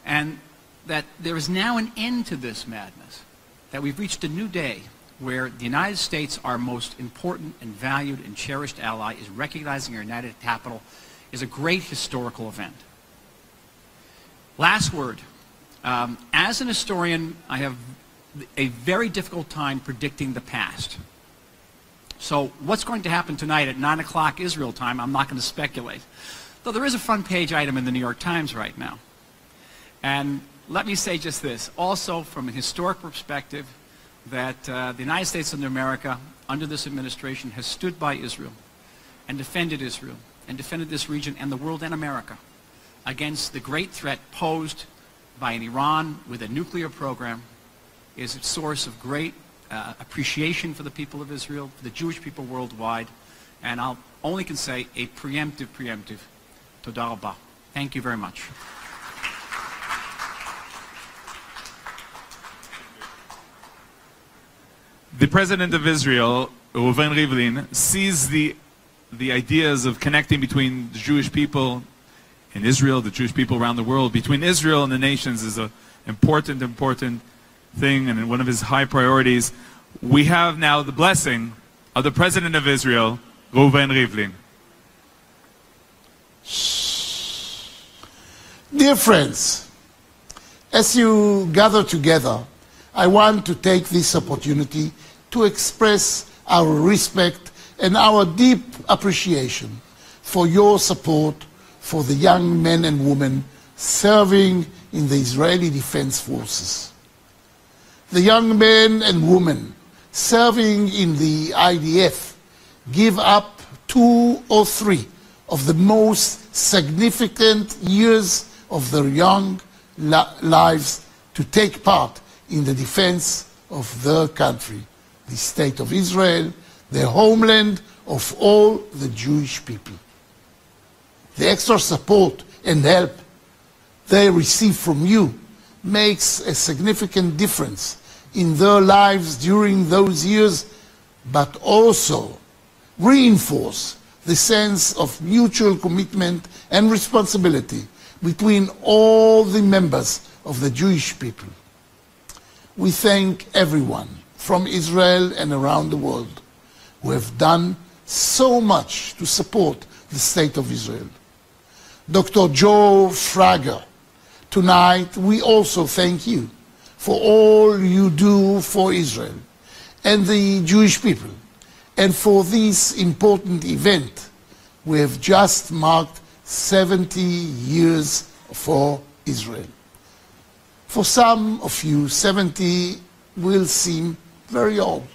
And that there is now an end to this madness, that we've reached a new day where the United States, our most important and valued and cherished ally, is recognizing our united capital, is a great historical event. Last word. As an historian, I have a very difficult time predicting the past. So what's going to happen tonight at 9 o'clock Israel time, I'm not going to speculate. Though there is a front page item in the New York Times right now. And let me say just this, also from a historic perspective, that the United States of America, under this administration, has stood by Israel and defended this region and the world and America against the great threat posed by an Iran with a nuclear program. Is a source of great appreciation for the people of Israel, for the Jewish people worldwide, and I only can say a preemptive. Toda rabah. Thank you very much. The President of Israel, Reuven Rivlin, sees the ideas of connecting between the Jewish people in Israel, the Jewish people around the world, between Israel and the nations is an important thing and one of his high priorities. We have now the blessing of the President of Israel, Reuven Rivlin. Dear friends, as you gather together, I want to take this opportunity to express our respect and our deep appreciation for your support for the young men and women serving in the Israeli Defense Forces. The young men and women serving in the IDF give up 2 or 3 of the most significant years of their young lives to take part in the defense of their country, the State of Israel, the homeland of all the Jewish people. The extra support and help they receive from you makes a significant difference in their lives during those years, but also reinforce the sense of mutual commitment and responsibility between all the members of the Jewish people. We thank everyone from Israel and around the world who have done so much to support the State of Israel. Dr. Joe Frager, tonight we also thank you for all you do for Israel and the Jewish people, and for this important event. We have just marked 70 years for Israel. For some of you, 70 will seem very old.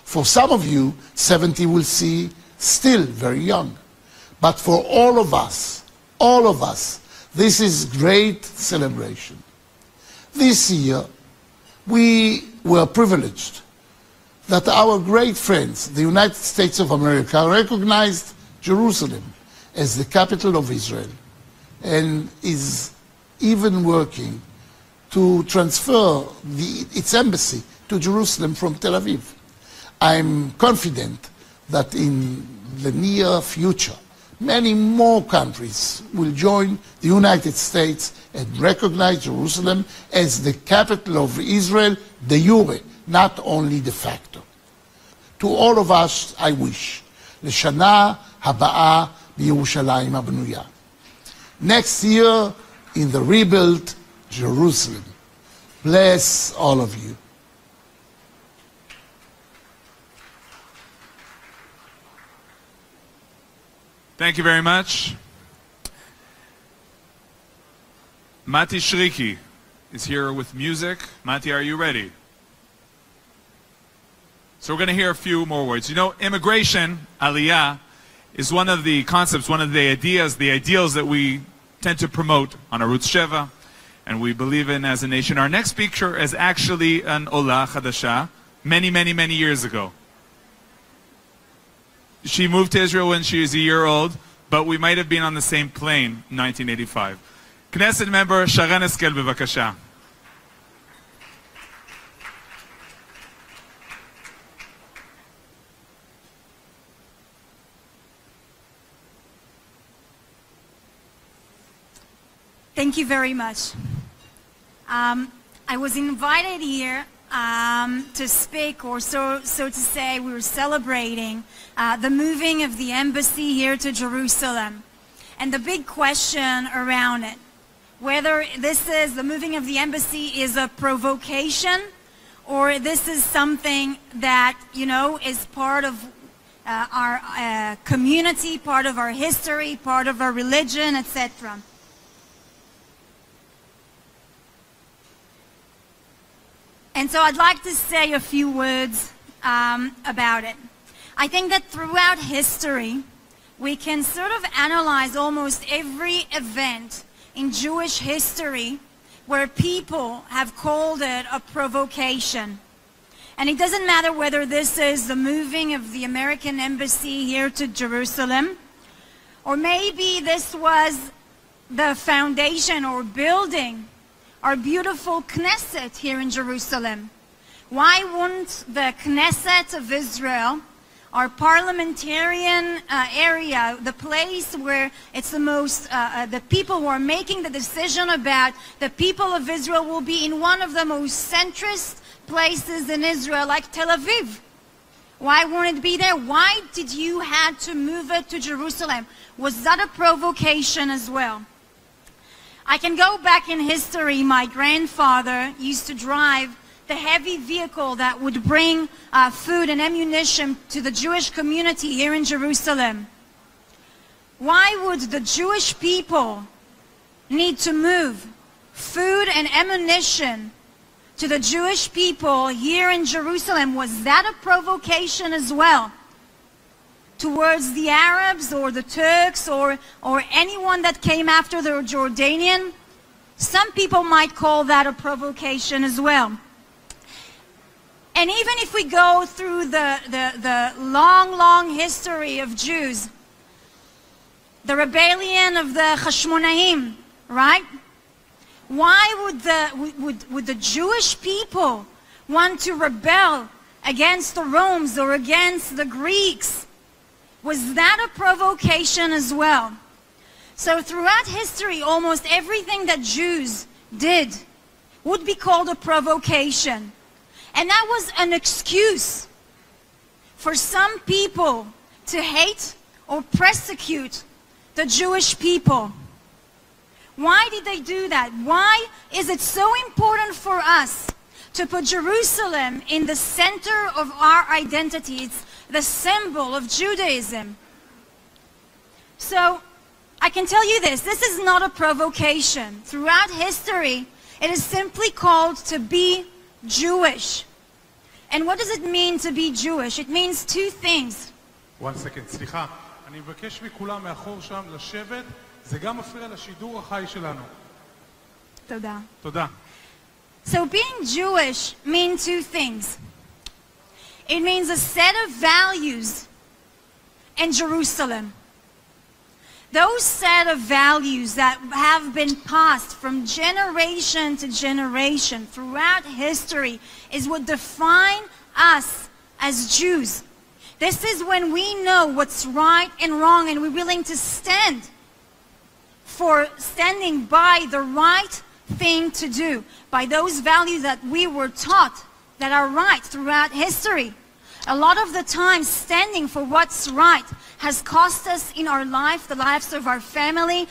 For some of you, 70 will seem still very young. But for all of us, this is great celebration. This year, we were privileged that our great friends, the United States of America, recognized Jerusalem as the capital of Israel and is even working to transfer its embassy to Jerusalem from Tel Aviv. I'm confident that in the near future, many more countries will join the United States and recognize Jerusalem as the capital of Israel de jure, not only de facto. To all of us, I wish, לשנה הבאה בירושלים הבנויה. Next year, in the rebuilt Jerusalem. Bless all of you. Thank you very much. Mati Shriki is here with music. Mati, are you ready? So we're going to hear a few more words. You know, immigration, aliyah, is one of the concepts, one of the ideas, the ideals that we tend to promote on Arutz Sheva. and we believe in as a nation. Our next speaker is actually an Ola Chadasha, many years ago. She moved to Israel when she was a year old, but we might have been on the same plane in 1985. Knesset member Sharon Eskel, bevakasha. Thank you very much. I was invited here to speak, or so to say. We were celebrating the moving of the embassy here to Jerusalem, and the big question around it, whether the moving of the embassy is a provocation, or this is something that, is part of our community, part of our history, part of our religion, etc. And so I'd like to say a few words about it. I think that throughout history, we can sort of analyze almost every event in Jewish history where people have called it a provocation. And it doesn't matter whether this is the moving of the American embassy here to Jerusalem, or maybe this was the foundation or building our beautiful Knesset here in Jerusalem. Why wouldn't the Knesset of Israel, our parliamentarian area, the place where it's the most, the people who are making the decision about the people of Israel will be in one of the most centrist places in Israel, like Tel Aviv? Why wouldn't it be there? Why did you have to move it to Jerusalem? Was that a provocation as well? I can go back in history. My grandfather used to drive the heavy vehicle that would bring food and ammunition to the Jewish community here in Jerusalem. Why would the Jewish people need to move food and ammunition to the Jewish people here in Jerusalem? Was that a provocation as well towards the Arabs or the Turks or anyone that came after the Jordanian? Some people might call that a provocation as well. And even if we go through the long history of Jews, the rebellion of the Hashmonaim, right? Why would the Jewish people want to rebel against the Romans or against the Greeks? Was that a provocation as well? So throughout history, almost everything that Jews did would be called a provocation. And that was an excuse for some people to hate or persecute the Jewish people. Why did they do that? Why is it so important for us to put Jerusalem in the center of our identity? It's the symbol of Judaism. So I can tell you this is not a provocation. Throughout history, it is simply called to be Jewish. And what does it mean to be Jewish? It means two things. One second, סליחה. אני מבקש מכולם מאחור שם לשבת. זה גם מפריע לשידור החי שלנו. תודה. תודה. So being Jewish means two things. It means a set of values in Jerusalem. Those set of values that have been passed from generation to generation throughout history is what define us as Jews. This is when we know what's right and wrong, and we're willing to stand for standing by the right thing to do, by those values that we were taught that are right throughout history. A lot of the time, standing for what's right has cost us in our life, the lives of our family,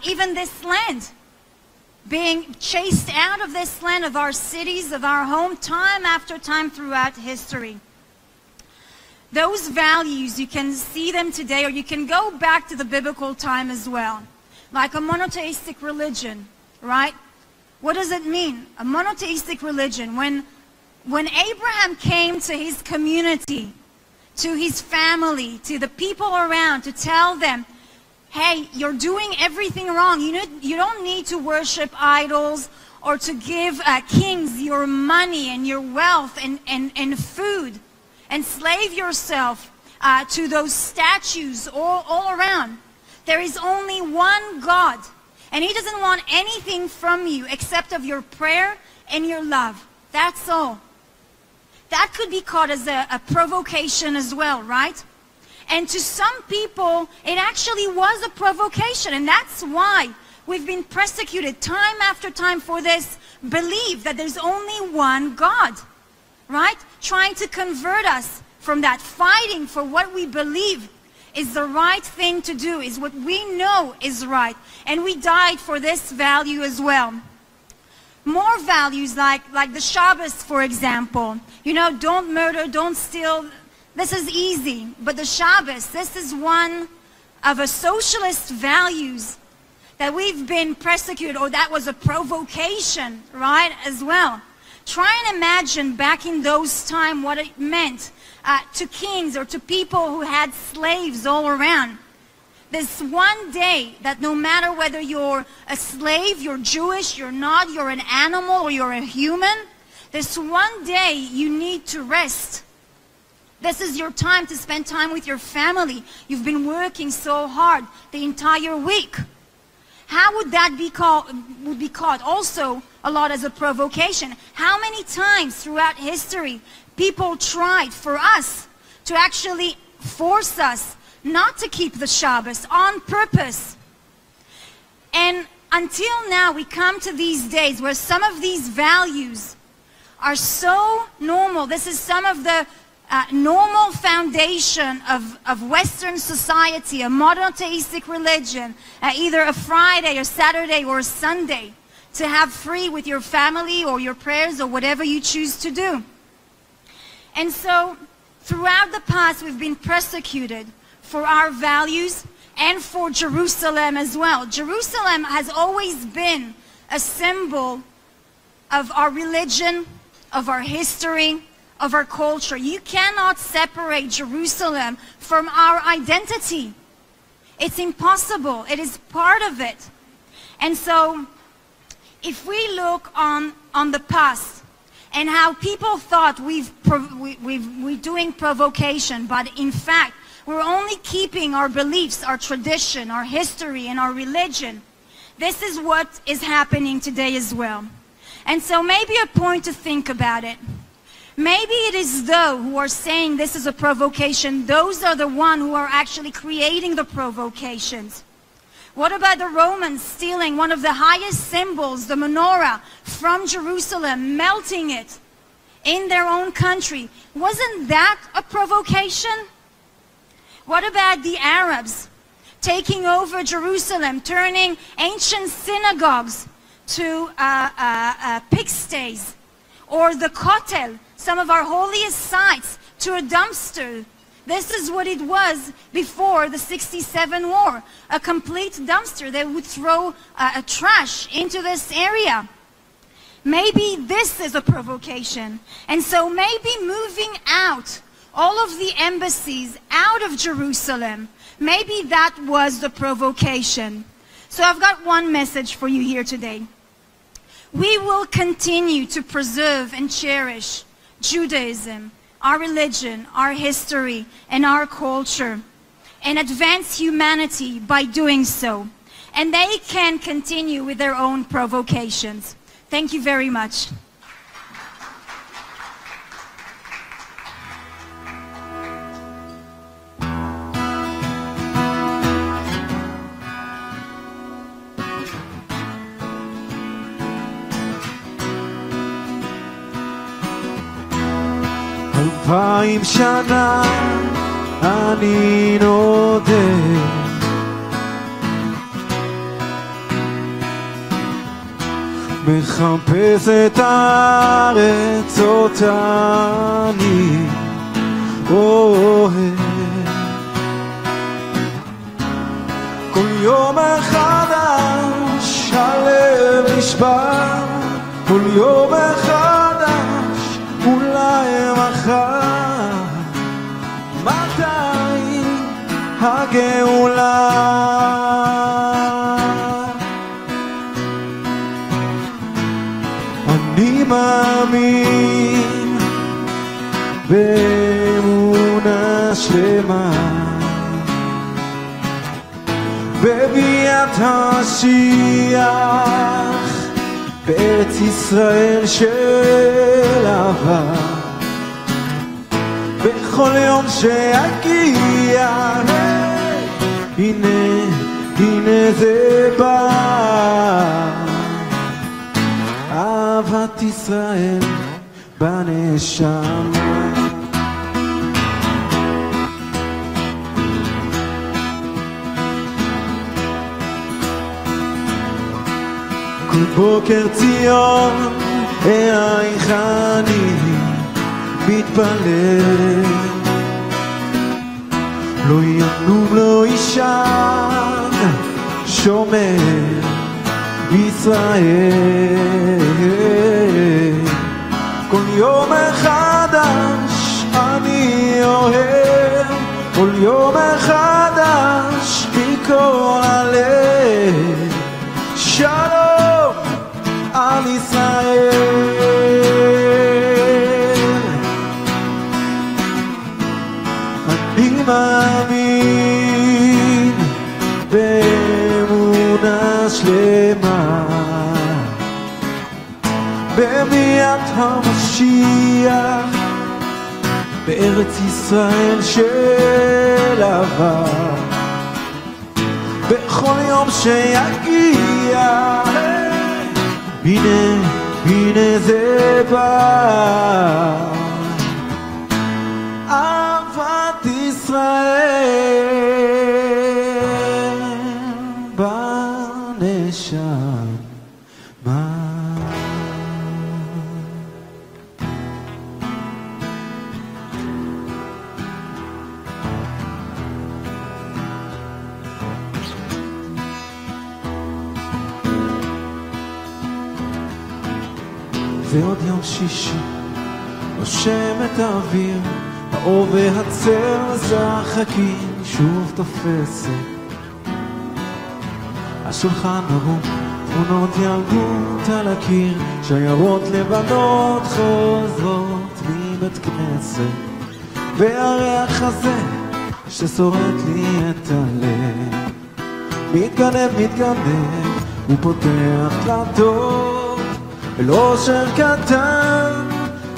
even this land. Being chased out of this land, of our cities, of our home, time after time throughout history. Those values, you can see them today, or you can go back to the biblical time as well. Like a monotheistic religion, right? What does it mean? A monotheistic religion. When Abraham came to his community, to his family, to the people around, to tell them, hey, you're doing everything wrong. You don't need to worship idols or to give kings your money and your wealth and food. Enslave yourself to those statues all around. There is only one God, and He doesn't want anything from you except of your prayer and your love. That's all. That could be caught as a provocation as well, right? And to some people, it actually was a provocation, and that's why we've been persecuted time after time for this belief that there's only one God, right? Trying to convert us from that, fighting for what we believe is the right thing to do, is what we know is right. And we died for this value as well. More values like the Shabbos, for example. You know, don't murder, don't steal. This is easy. But the Shabbos, this is one of a socialist values that we've been persecuted, or that was a provocation, right, as well. Try and imagine back in those times what it meant to kings or to people who had slaves all around. This one day that no matter whether you're a slave, you're Jewish, you're not, you're an animal, or you're a human, this one day you need to rest. This is your time to spend time with your family. You've been working so hard the entire week. How would that be caught also a lot as a provocation? How many times throughout history people tried for us to actually force us not to keep the Shabbos on purpose? And until now we come to these days where some of these values are so normal. This is some of the normal foundation of Western society, a monotheistic religion, either a Friday or Saturday or a Sunday to have free with your family or your prayers or whatever you choose to do. And so throughout the past we've been persecuted for our values and for Jerusalem as well. Jerusalem has always been a symbol of our religion, of our history, of our culture. You cannot separate Jerusalem from our identity. It's impossible. It is part of it. And so if we look on the past and how people thought we're doing provocation, but in fact we're only keeping our beliefs, our tradition, our history, and our religion, this is what is happening today as well. And so maybe a point to think about it. Maybe it is those who are saying this is a provocation, those are the ones who are actually creating the provocations. What about the Romans stealing one of the highest symbols, the menorah, from Jerusalem, melting it in their own country? Wasn't that a provocation? What about the Arabs taking over Jerusalem, turning ancient synagogues to pigsties? Or the Kotel, some of our holiest sites, to a dumpster? This is what it was before the 67 war, a complete dumpster. They would throw trash into this area. Maybe this is a provocation. And so maybe moving out all of the embassies out of Jerusalem, maybe that was the provocation. So I've got one message for you here today. We will continue to preserve and cherish Judaism, our religion, our history, and our culture, and advance humanity by doing so. And they can continue with their own provocations. Thank you very much. אלפיים שנה אני נודד מחפש את הארץ אותה אני אוהב כל יום מחדש הלב נשבר כל יום מחדש אולי מחר מתי הגאולה. אני מאמין באמונה שלמה בביאת המשיח בארץ ישראל של אהבה. בכל יום שיגיע, הנה, הנה זה בא, אהבת ישראל בנשמה. כל בוקר ציון אלייך אני מתפלל, לא ינום לא יישן שומר ישראל. כל יום מחדש אני אוהב, כל יום מחדש מכל הלב, שלום על ישראל. אני מאמין באמונה שלמה בביאת המשיח בארץ ישראל של אהבה. בכל יום שיגיע, הנה, הנה זה בא, אהבת ישראל בנשמה. ועוד יום שישי נושם את האוויר, האור והצל זחקים שוב תופסת. השולחן ערוך, תמונות ילדות על הקיר, שיירות לבנות חוזרות מבית כנסת, והריח הזה ששורט לי את הלב מתגנב, מתגנב, הוא פותח דלתות אל אושר קטן,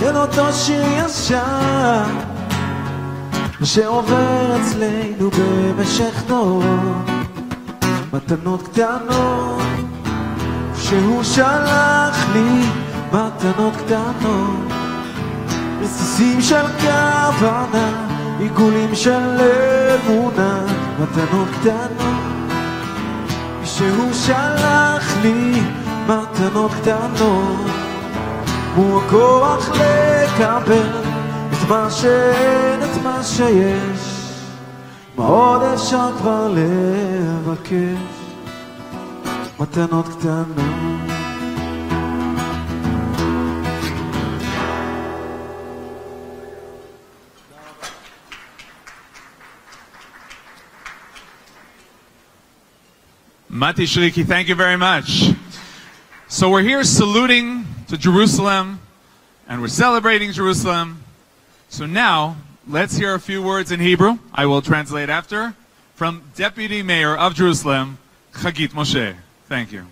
אל אותו שיר ישן שעובר אצלנו במשך דור. מתנות קטנות שהוא שלח לי, מתנות קטנות, רסיסים של כוונה, עיגולים של אמונה. מתנות קטנות שהוא שלח לי, מתנות קטנות, הוא הכוח לקבל את מה שאין, את מה שיש, מה עוד אפשר כבר לבקש. מתנות קטנות. Mati Shriki, thank you very much. So we're here saluting to Jerusalem, and we're celebrating Jerusalem. So now, let's hear a few words in Hebrew. I will translate after. From Deputy Mayor of Jerusalem, Chagit Moshe. Thank you.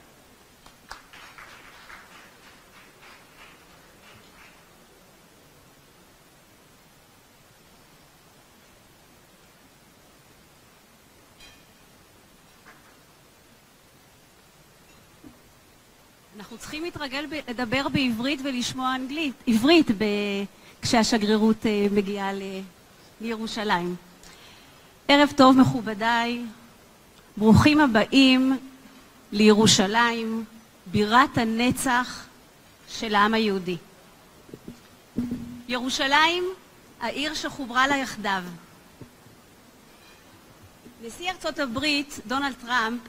אנחנו צריכים להתרגל לדבר בעברית ולשמוע עברית כשהשגרירות מגיעה לירושלים. ערב טוב מכובדיי, ברוכים הבאים לירושלים, בירת הנצח של העם היהודי. ירושלים, העיר שחוברה לה יחדיו. נשיא ארצות הברית, דונלד טראמפ,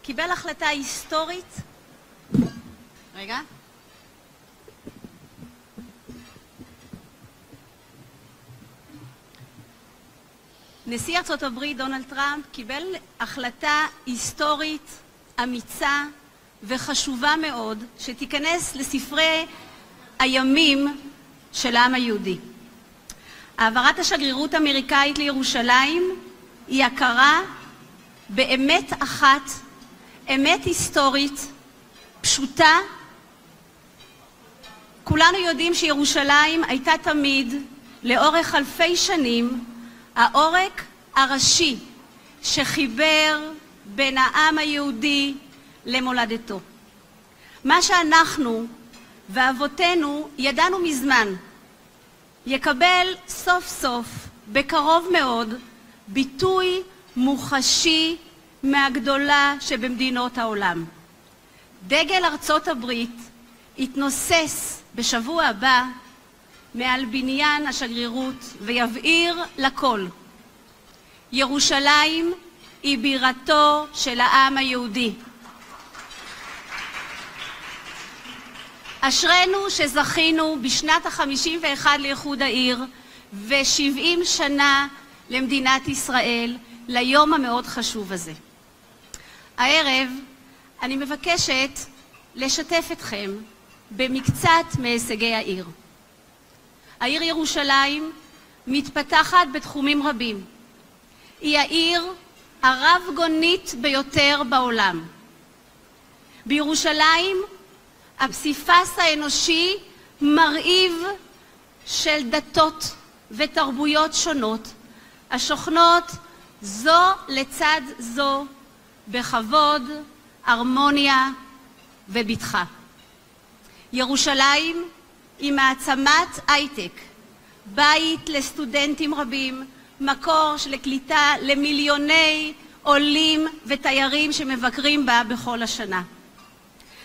קיבל החלטה היסטורית. רגע. נשיא ארצות הברית דונלד טראמפ קיבל החלטה היסטורית, אמיצה וחשובה מאוד, שתיכנס לספרי הימים של העם היהודי. העברת השגרירות האמריקאית לירושלים היא הכרה באמת אחת, אמת היסטורית, פשוטה. כולנו יודעים שירושלים הייתה תמיד, לאורך אלפי שנים, העורק הראשי שחיבר בין העם היהודי למולדתו. מה שאנחנו ואבותינו ידענו מזמן, יקבל סוף סוף, בקרוב מאוד, ביטוי מוחשי מהגדולה שבמדינות העולם. דגל ארצות הברית יתנוסס בשבוע הבא מעל בניין השגרירות ויבהיר לכל: ירושלים היא בירתו של העם היהודי. אשרנו שזכינו בשנת ה-51 לאיחוד העיר ו70 שנה למדינת ישראל ליום המאוד חשוב הזה. הערב אני מבקשת לשתף אתכם במקצת מהישגי העיר. העיר ירושלים מתפתחת בתחומים רבים. היא העיר הרב גונית ביותר בעולם. בירושלים הפסיפס האנושי מרהיב של דתות ותרבויות שונות, השוכנות זו לצד זו בכבוד, הרמוניה ובטחה. ירושלים היא מעצמת הייטק, בית לסטודנטים רבים, מקור של קליטה למיליוני עולים ותיירים שמבקרים בה בכל השנה.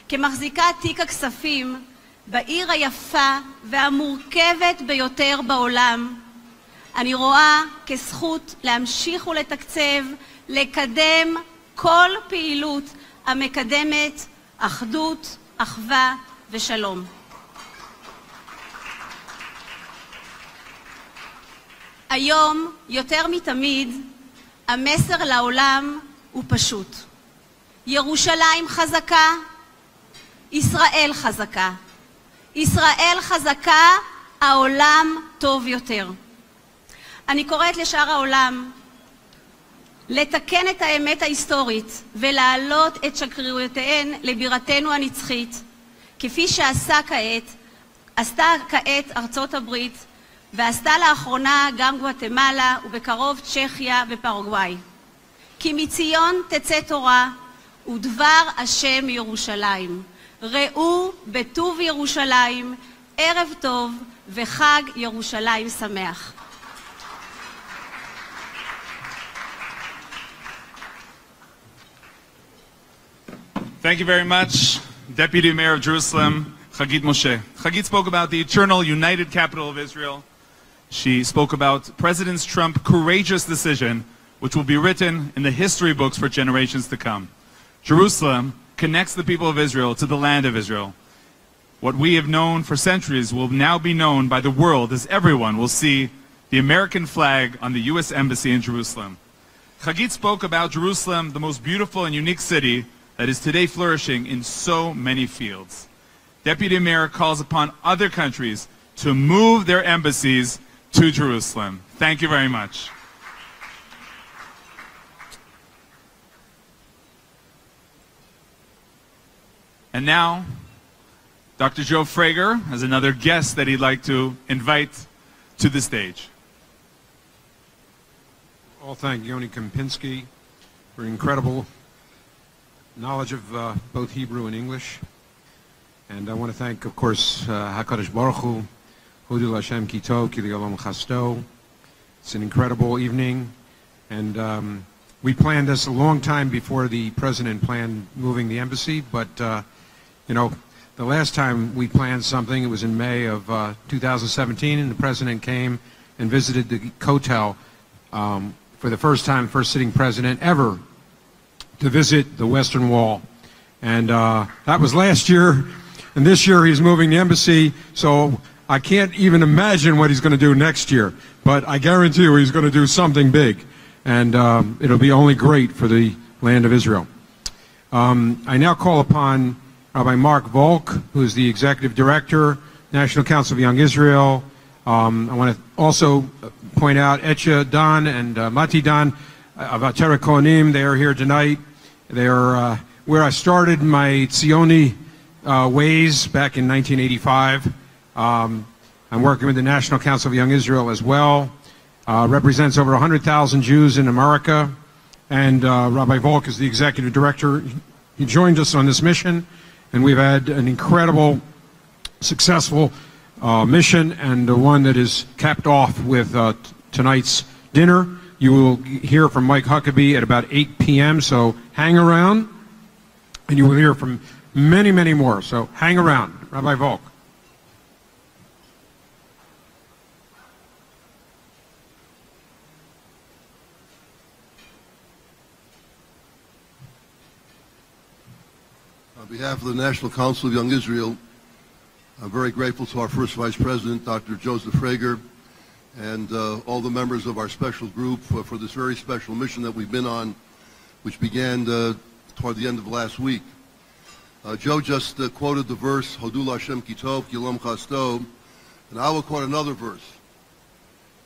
כמחזיקת תיק הכספים בעיר היפה והמורכבת ביותר בעולם, אני רואה כזכות להמשיך ולתקצב, לקדם כל פעילות המקדמת אחדות, אחווה ושלום. היום יותר מתמיד המסר לעולם הוא פשוט: ירושלים חזקה, ישראל חזקה. ישראל חזקה, העולם טוב יותר. אני קוראת לשאר העולם לתקן את האמת ההיסטורית ולהעלות את שגרירויותיהן לבירתנו הנצחית, כפי שעשתה כעת ארצות הברית, ועשתה לאחרונה גם גואטמלה ובקרוב צ'כיה ופרגוואי. כי מציון תצא תורה ודבר השם ירושלים. ראו בטוב ירושלים, ערב טוב וחג ירושלים שמח. Thank you very much, Deputy Mayor of Jerusalem, Chagit Moshe. Chagit spoke about the eternal united capital of Israel. She spoke about President Trump's courageous decision, which will be written in the history books for generations to come. Jerusalem connects the people of Israel to the land of Israel. What we have known for centuries will now be known by the world, as everyone will see the American flag on the U.S. Embassy in Jerusalem. Chagit spoke about Jerusalem, the most beautiful and unique city that is today flourishing in so many fields. Deputy Mayor calls upon other countries to move their embassies to Jerusalem. Thank you very much. And now, Dr. Joe Frager has another guest that he'd like to invite to the stage. I'll thank Yoni Kempinski for incredible knowledge of both Hebrew and English. And I want to thank, of course, HaKadosh Baruch Hu, Hudu Hashem Kito, Ki Li'olam Chasto. It's an incredible evening. And we planned this a long time before the president planned moving the embassy. But, you know, the last time we planned something, it was in May of 2017, and the president came and visited the Kotel for the first time, first sitting president ever to visit the Western Wall. And that was last year, and this year he's moving the embassy, so I can't even imagine what he's going to do next year. But I guarantee you he's going to do something big. and it'll be only great for the land of Israel. I now call upon Rabbi Mark Volk, who is the Executive Director, National Council of Young Israel. I want to also point out Etcha Dan and Mati Dan of Atera Kohanim. They are here tonight. They are where I started my Tzioni ways back in 1985. I'm working with the National Council of Young Israel as well. Represents over 100,000 Jews in America. And Rabbi Volk is the Executive Director. He joined us on this mission, and we've had an incredible, successful mission, and one that is capped off with tonight's dinner. You will hear from Mike Huckabee at about 8 p.m., so hang around, and you will hear from many, many more. So hang around. Rabbi Volk. On behalf of the National Council of Young Israel, I'm very grateful to our first Vice President, Dr. Joseph Frager, and all the members of our special group for this very special mission that we've been on, which began toward the end of last week. Joe just quoted the verse, Hodul Hashem Kitov, Kilom Chasto, and I will quote another verse.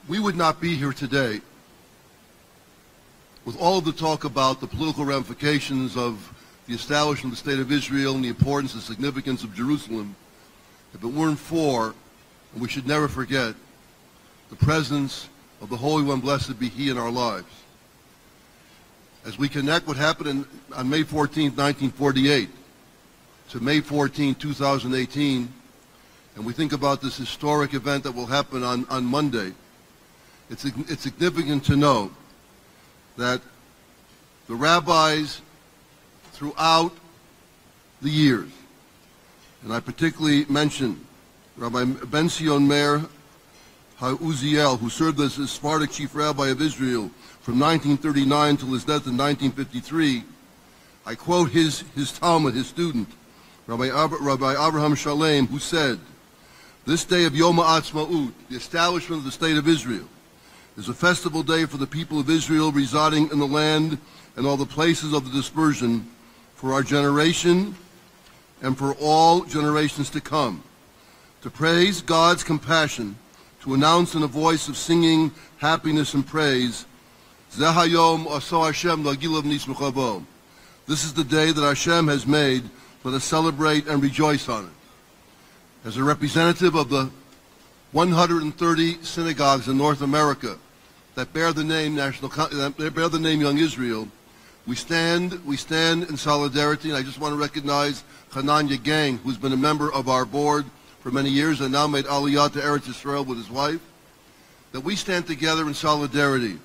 We would not be here today with all of the talk about the political ramifications of the establishment of the State of Israel and the importance and significance of Jerusalem if it weren't for, and we should never forget, the presence of the Holy One, blessed be He, in our lives. As we connect what happened on May 14, 1948 to May 14, 2018, and we think about this historic event that will happen on Monday, it's significant to know that the rabbis throughout the years, and I particularly mention Rabbi Ben Sion Meir HaUziel, who served as the Sephardic Chief Rabbi of Israel from 1939 till his death in 1953. I quote his Talmud, his student, Rabbi Abraham Shalem, who said, "This day of Yom HaAtzmaut, the establishment of the State of Israel, is a festival day for the people of Israel residing in the land and all the places of the dispersion, for our generation and for all generations to come, to praise God's compassion, to announce in a voice of singing, happiness, and praise, Zeh hayom aso Hashem lagilav nismecha bo. This is the day that Hashem has made. Let us celebrate and rejoice on it." As a representative of the 130 synagogues in North America that bear the name Young Israel, we stand in solidarity, and I just want to recognize Hananya Gang, who's been a member of our board for many years and now made Aliyah to Eretz Yisrael with his wife, that we stand together in solidarity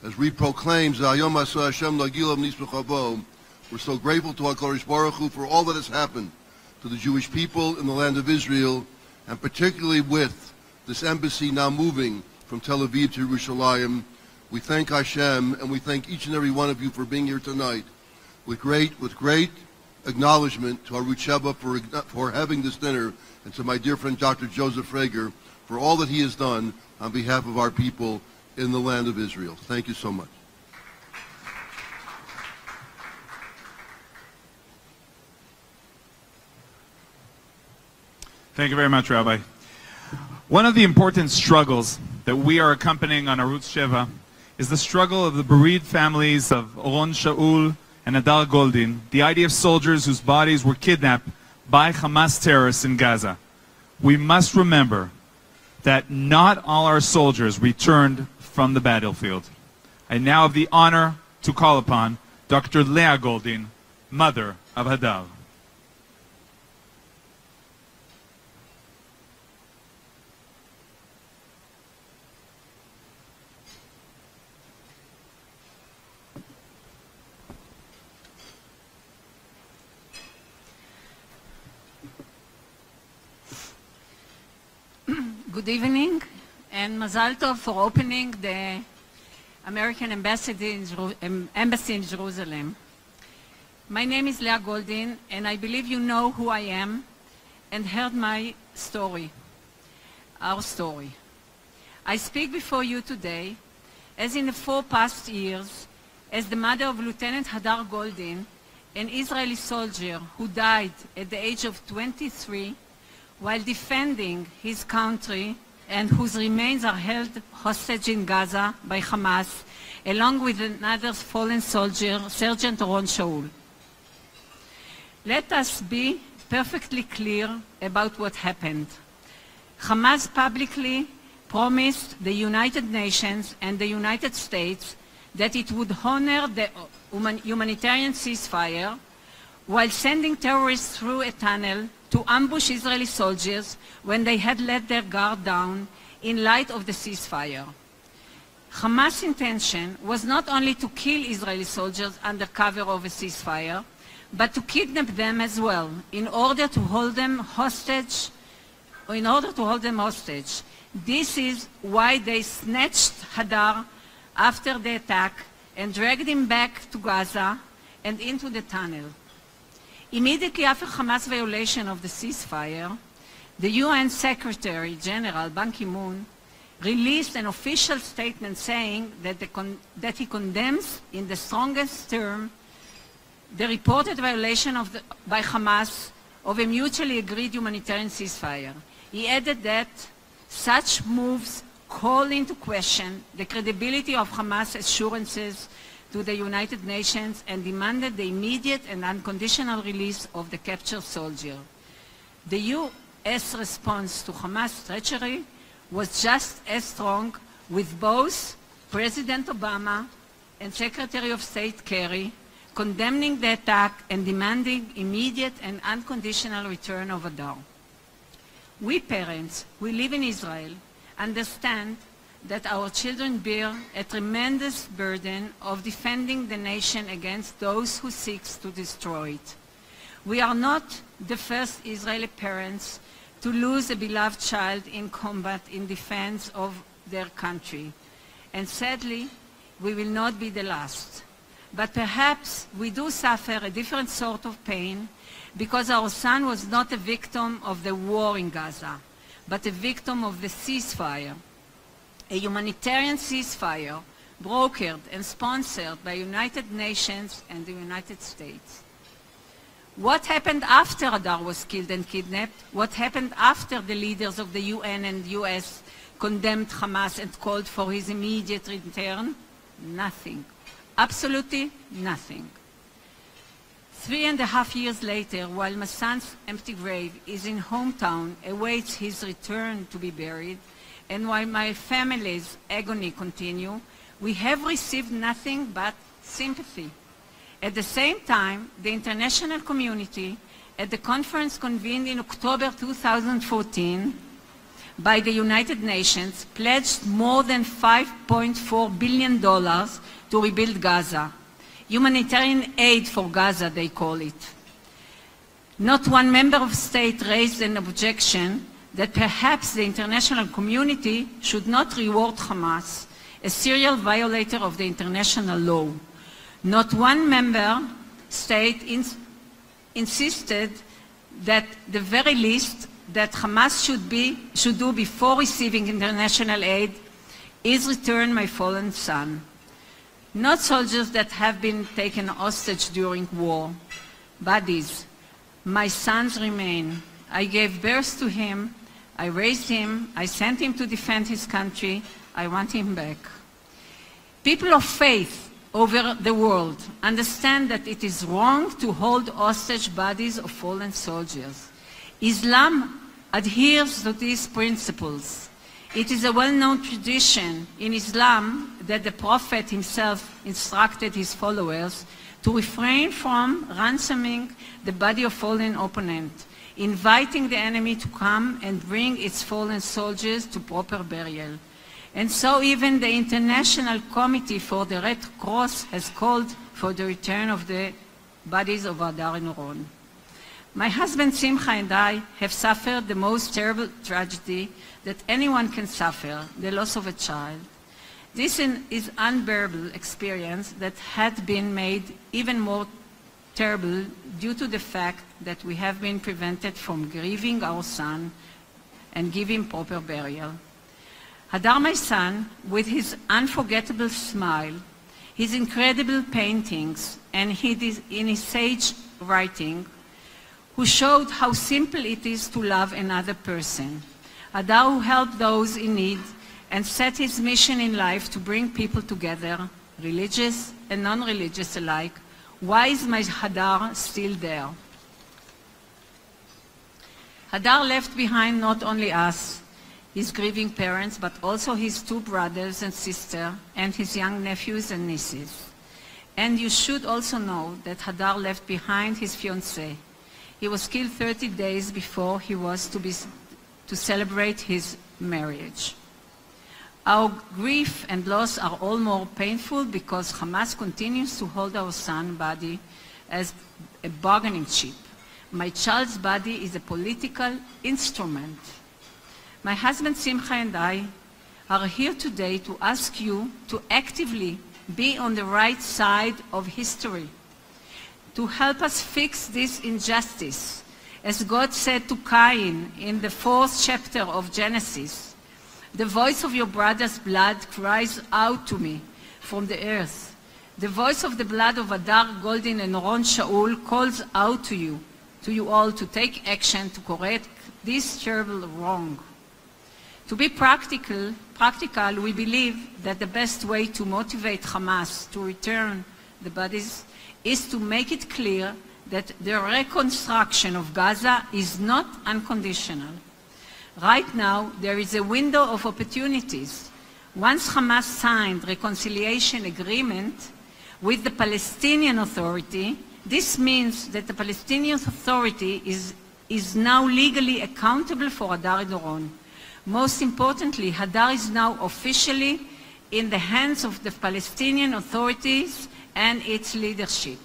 as we proclaim Zayom Asa Hashem Lagilav Nismecha bo. We're so grateful to HaKadosh Baruch Hu for all that has happened to the Jewish people in the land of Israel, and particularly with this embassy now moving from Tel Aviv to Yerushalayim. We thank Hashem, and we thank each and every one of you for being here tonight with great acknowledgement to Arutz Sheva for having this dinner, and to my dear friend Dr. Joseph Frager for all that he has done on behalf of our people in the land of Israel. Thank you so much. Thank you very much, Rabbi. One of the important struggles that we are accompanying on Arutz Sheva is the struggle of the bereaved families of Oron Shaul and Adar Goldin, the IDF soldiers whose bodies were kidnapped by Hamas terrorists in Gaza. We must remember that not all our soldiers returned from the battlefield. I now have the honor to call upon Dr. Leah Goldin, mother of Hadar. Good evening, and Mazal Tov for opening the American Embassy in Jerusalem. My name is Leah Goldin, and I believe you know who I am and heard my story, our story. I speak before you today as in the 4 past years, as the mother of Lieutenant Hadar Goldin, an Israeli soldier who died at the age of 23 while defending his country and whose remains are held hostage in Gaza by Hamas, along with another fallen soldier, Sergeant Ron Shaul. Let us be perfectly clear about what happened. Hamas publicly promised the United Nations and the United States that it would honor the humanitarian ceasefire while sending terrorists through a tunnel to ambush Israeli soldiers when they had let their guard down in light of the ceasefire. Hamas' intention was not only to kill Israeli soldiers under cover of a ceasefire, but to kidnap them as well in order to hold them hostage. This is why they snatched Hadar after the attack and dragged him back to Gaza and into the tunnel. Immediately after Hamas' violation of the ceasefire, the UN Secretary General Ban Ki-moon released an official statement saying that he condemns in the strongest term the reported violation by Hamas of a mutually agreed humanitarian ceasefire. He added that such moves call into question the credibility of Hamas' assurances to the United Nations and demanded the immediate and unconditional release of the captured soldier. The U.S. response to Hamas' treachery was just as strong, with both President Obama and Secretary of State Kerry condemning the attack and demanding immediate and unconditional return of Hadar. We parents who live in Israel understand that our children bear a tremendous burden of defending the nation against those who seek to destroy it. We are not the first Israeli parents to lose a beloved child in combat in defense of their country. And sadly, we will not be the last. But perhaps we do suffer a different sort of pain because our son was not a victim of the war in Gaza, but a victim of the ceasefire, a humanitarian ceasefire brokered and sponsored by United Nations and the United States. What happened after Hadar was killed and kidnapped? What happened after the leaders of the UN and US condemned Hamas and called for his immediate return? Nothing. Absolutely nothing. 3.5 years later, while my son's empty grave is in hometown, awaits his return to be buried, and while my family's agony continue, we have received nothing but sympathy. At the same time, the international community, at the conference convened in October 2014 by the United Nations, pledged more than $5.4 billion to rebuild Gaza. Humanitarian aid for Gaza, they call it. Not one member of state raised an objection that perhaps the international community should not reward Hamas, a serial violator of the international law. Not one member state insisted that the very least that Hamas should do before receiving international aid is return my fallen son. Not soldiers that have been taken hostage during war. Buddies, my sons remain. I gave birth to him, I raised him, I sent him to defend his country, I want him back. People of faith over the world understand that it is wrong to hold hostage bodies of fallen soldiers. Islam adheres to these principles. It is a well-known tradition in Islam that the Prophet himself instructed his followers to refrain from ransoming the body of fallen opponent, inviting the enemy to come and bring its fallen soldiers to proper burial. And so even the International Committee for the Red Cross has called for the return of the bodies of Hadar and Ron. My husband Simcha and I have suffered the most terrible tragedy that anyone can suffer, the loss of a child. This is unbearable experience that had been made even more terrible due to the fact that we have been prevented from grieving our son and giving proper burial. Hadar, my son, with his unforgettable smile, his incredible paintings, and in his sage writing, who showed how simple it is to love another person. Hadar, who helped those in need and set his mission in life to bring people together, religious and non-religious alike. Why is my Hadar still there? Hadar left behind not only us, his grieving parents, but also his 2 brothers and sister, and his young nephews and nieces. And you should also know that Hadar left behind his fiancée. He was killed 30 days before he was to celebrate his marriage. Our grief and loss are all more painful because Hamas continues to hold our son's body as a bargaining chip. My child's body is a political instrument. My husband Simcha and I are here today to ask you to actively be on the right side of history, to help us fix this injustice. As God said to Cain in the 4th chapter of Genesis, the voice of your brother's blood cries out to me from the earth. The voice of the blood of Hadar Goldin and Ron Shaul calls out to you all to take action to correct this terrible wrong. To be practical, we believe that the best way to motivate Hamas to return the bodies is to make it clear that the reconstruction of Gaza is not unconditional. Right now, there is a window of opportunities. Once Hamas signed reconciliation agreement with the Palestinian Authority, this means that the Palestinian Authority is now legally accountable for Hadar and Ron. Most importantly, Hadar is now officially in the hands of the Palestinian authorities and its leadership.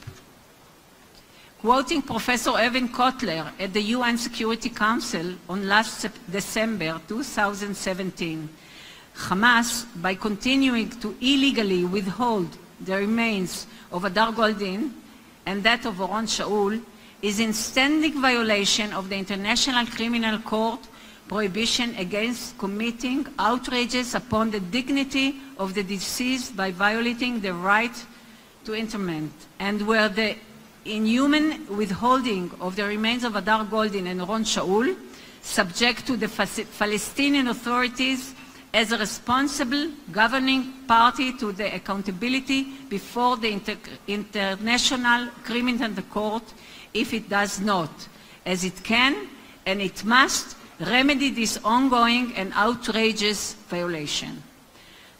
Quoting Professor Evan Kotler at the UN Security Council on last December 2017, Hamas, by continuing to illegally withhold the remains of Hadar Goldin and that of Ron Shaul, is in standing violation of the International Criminal Court prohibition against committing outrages upon the dignity of the deceased by violating the right to interment, and where the inhuman withholding of the remains of Hadar Goldin and Ron Shaul subject to the Palestinian authorities as a responsible governing party to the accountability before the International Criminal Court if it does not, as it can and it must remedy this ongoing and outrageous violation.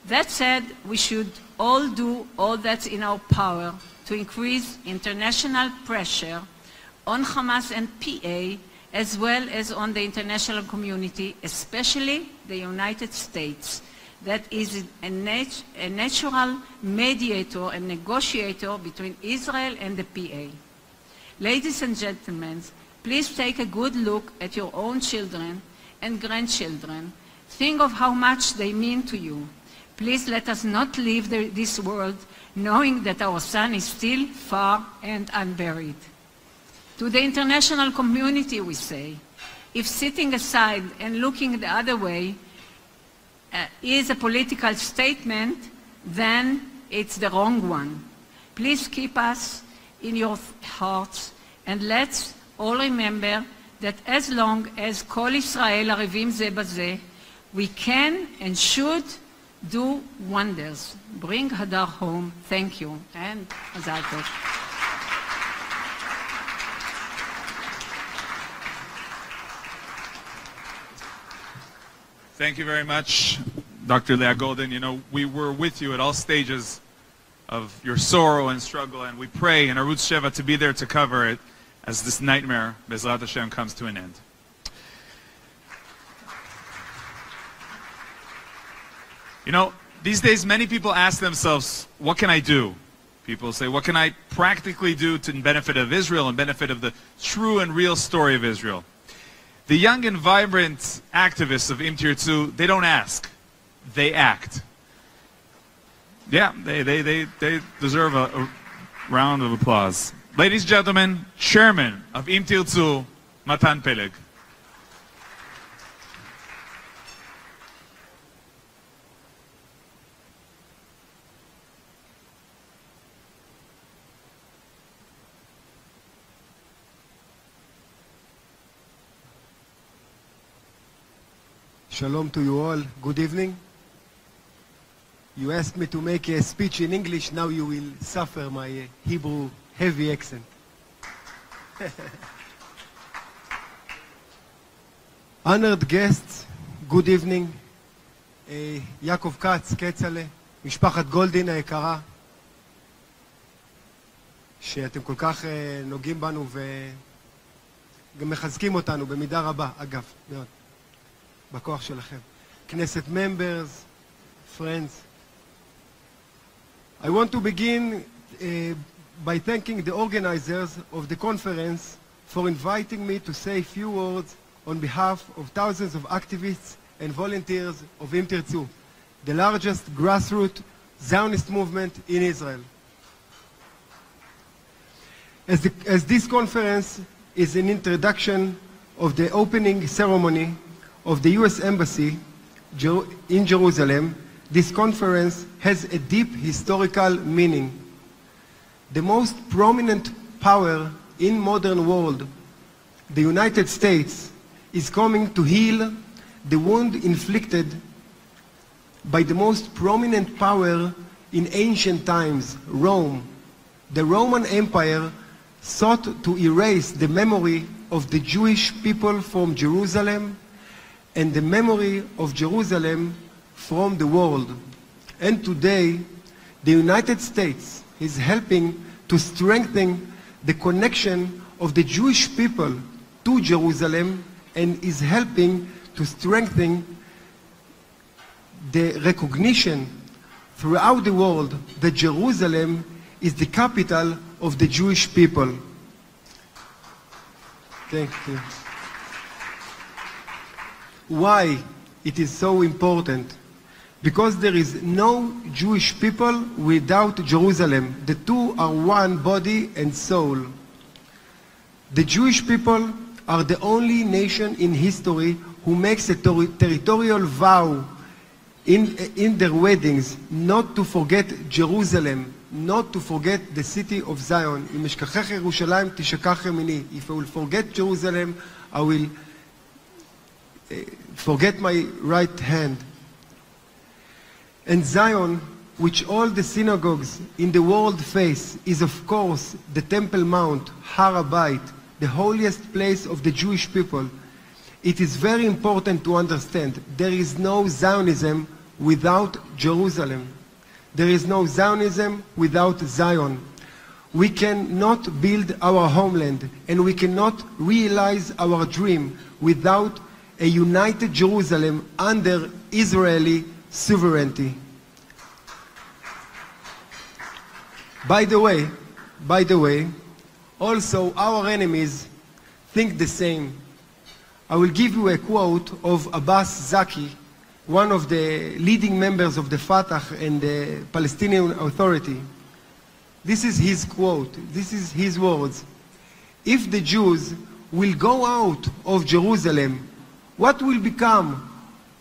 That said, we should all do all that's in our power to increase international pressure on Hamas and PA, as well as on the international community, especially the United States, that is a natural mediator and negotiator between Israel and the PA. Ladies and gentlemen, please take a good look at your own children and grandchildren. Think of how much they mean to you. Please let us not leave this world knowing that our son is still far and unburied. To the international community we say, if sitting aside and looking the other way is a political statement, then it's the wrong one. Please keep us in your hearts, and let's all remember that as long as Kol Israel Arivim Ze Baze, we can and should do wonders. Bring Hadar home. Thank you. And Mazal Tov. Thank you very much, Dr. Leah Golden. You know, we were with you at all stages of your sorrow and struggle, and we pray in Arutz Sheva to be there to cover it as this nightmare, Bezrat Hashem, comes to an end. You know, these days many people ask themselves, what can I do? People say, what can I practically do to benefit of Israel and benefit of the true and real story of Israel? The young and vibrant activists of Im Tirtzu, they don't ask, they act. Yeah, they deserve a round of applause. Ladies and gentlemen, Chairman of Im Tirtzu, Matan Peleg. Shalom to you all. Good evening. You asked me to make a speech in English. Now you will suffer my Hebrew heavy accent. Honored guests, good evening. יעקב כץ, קצלה, משפחת גולדין היקרה, שאתם כל כך נוגעים בנו וגם מחזקים אותנו במידה רבה, אגב, מאוד, בכוח שלכם. כנסת members, friends. I want to begin by thanking the organizers of the conference for inviting me to say a few words on behalf of thousands of activists and volunteers of Im Tirtzu, the largest grassroots Zionist movement in Israel. As this conference is an introduction of the opening ceremony of the U.S. Embassy in Jerusalem, this conference has a deep historical meaning. The most prominent power in modern world, the United States, is coming to heal the wound inflicted by the most prominent power in ancient times, Rome. The Roman Empire sought to erase the memory of the Jewish people from Jerusalem and the memory of Jerusalem from the world. And today, the United States is helping to strengthen the connection of the Jewish people to Jerusalem and is helping to strengthen the recognition throughout the world that Jerusalem is the capital of the Jewish people. Thank you. Why it is so important? Because there is no Jewish people without Jerusalem. The two are one body and soul. The Jewish people are the only nation in history who makes a territorial vow in their weddings not to forget Jerusalem, not to forget the city of Zion. אם אשכחך ירושלים תשכח ימיני. If I will forget Jerusalem, I will forget my right hand. And Zion, which all the synagogues in the world face, is of course the Temple Mount, Har HaBayit, the holiest place of the Jewish people. It is very important to understand there is no Zionism without Jerusalem. There is no Zionism without Zion. We cannot build our homeland and we cannot realize our dream without a united Jerusalem under Israeli sovereignty. By the way, also our enemies think the same. I will give you a quote of Abbas Zaki, one of the leading members of the Fatah and the Palestinian Authority. This is his quote, this is his words. If the Jews will go out of Jerusalem, what will become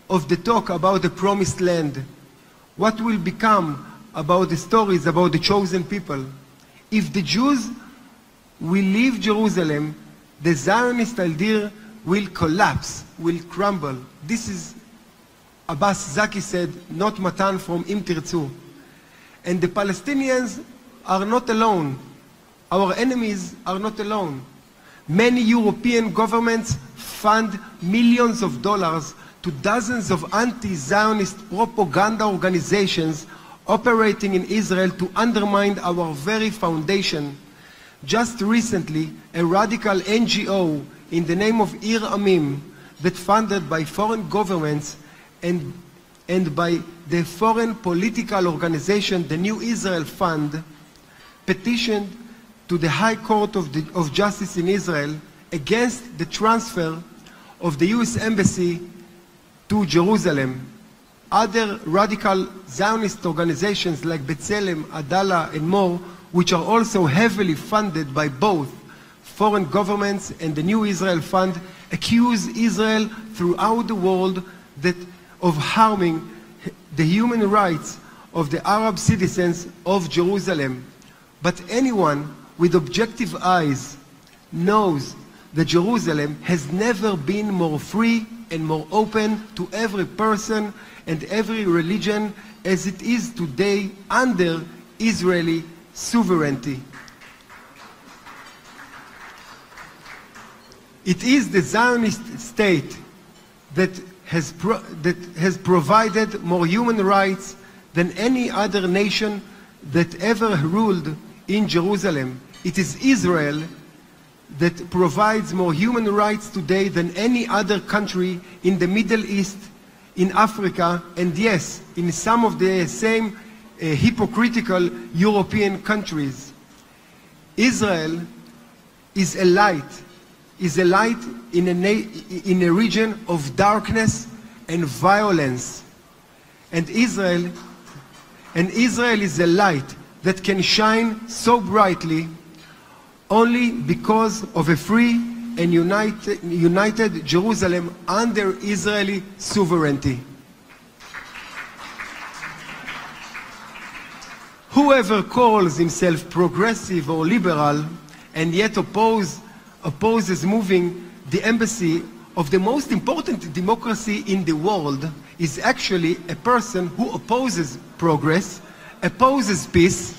of the talk about the promised land? What will become about the stories about the chosen people? If the Jews will leave Jerusalem, the Zionist idea will collapse, will crumble. This is Abbas Zaki said, not Matan from Im Tirtzu. And the Palestinians are not alone. Our enemies are not alone. Many European governments fund millions of dollars to dozens of anti-Zionist propaganda organizations operating in Israel to undermine our very foundation. Just recently, a radical NGO in the name of Ir Amim, that funded by foreign governments and by the foreign political organization, the New Israel Fund, petitioned to the High Court of Justice in Israel against the transfer of the U.S. Embassy to Jerusalem. Other radical Zionist organizations like B'Tselem, Adala, and more, which are also heavily funded by both foreign governments and the New Israel Fund, accuse Israel throughout the world of harming the human rights of the Arab citizens of Jerusalem. But anyone with objective eyes knows that Jerusalem has never been more free and more open to every person and every religion as it is today under Israeli sovereignty. It is the Zionist state that has provided more human rights than any other nation that ever ruled in Jerusalem. It is Israel that provides more human rights today than any other country in the Middle East, in Africa, and yes, in some of the same hypocritical European countries. Israel is a light in a region of darkness and violence. And Israel is a light that can shine so brightly only because of a free and united Jerusalem under Israeli sovereignty. Whoever calls himself progressive or liberal and yet opposes moving the embassy of the most important democracy in the world is actually a person who opposes progress, opposes peace,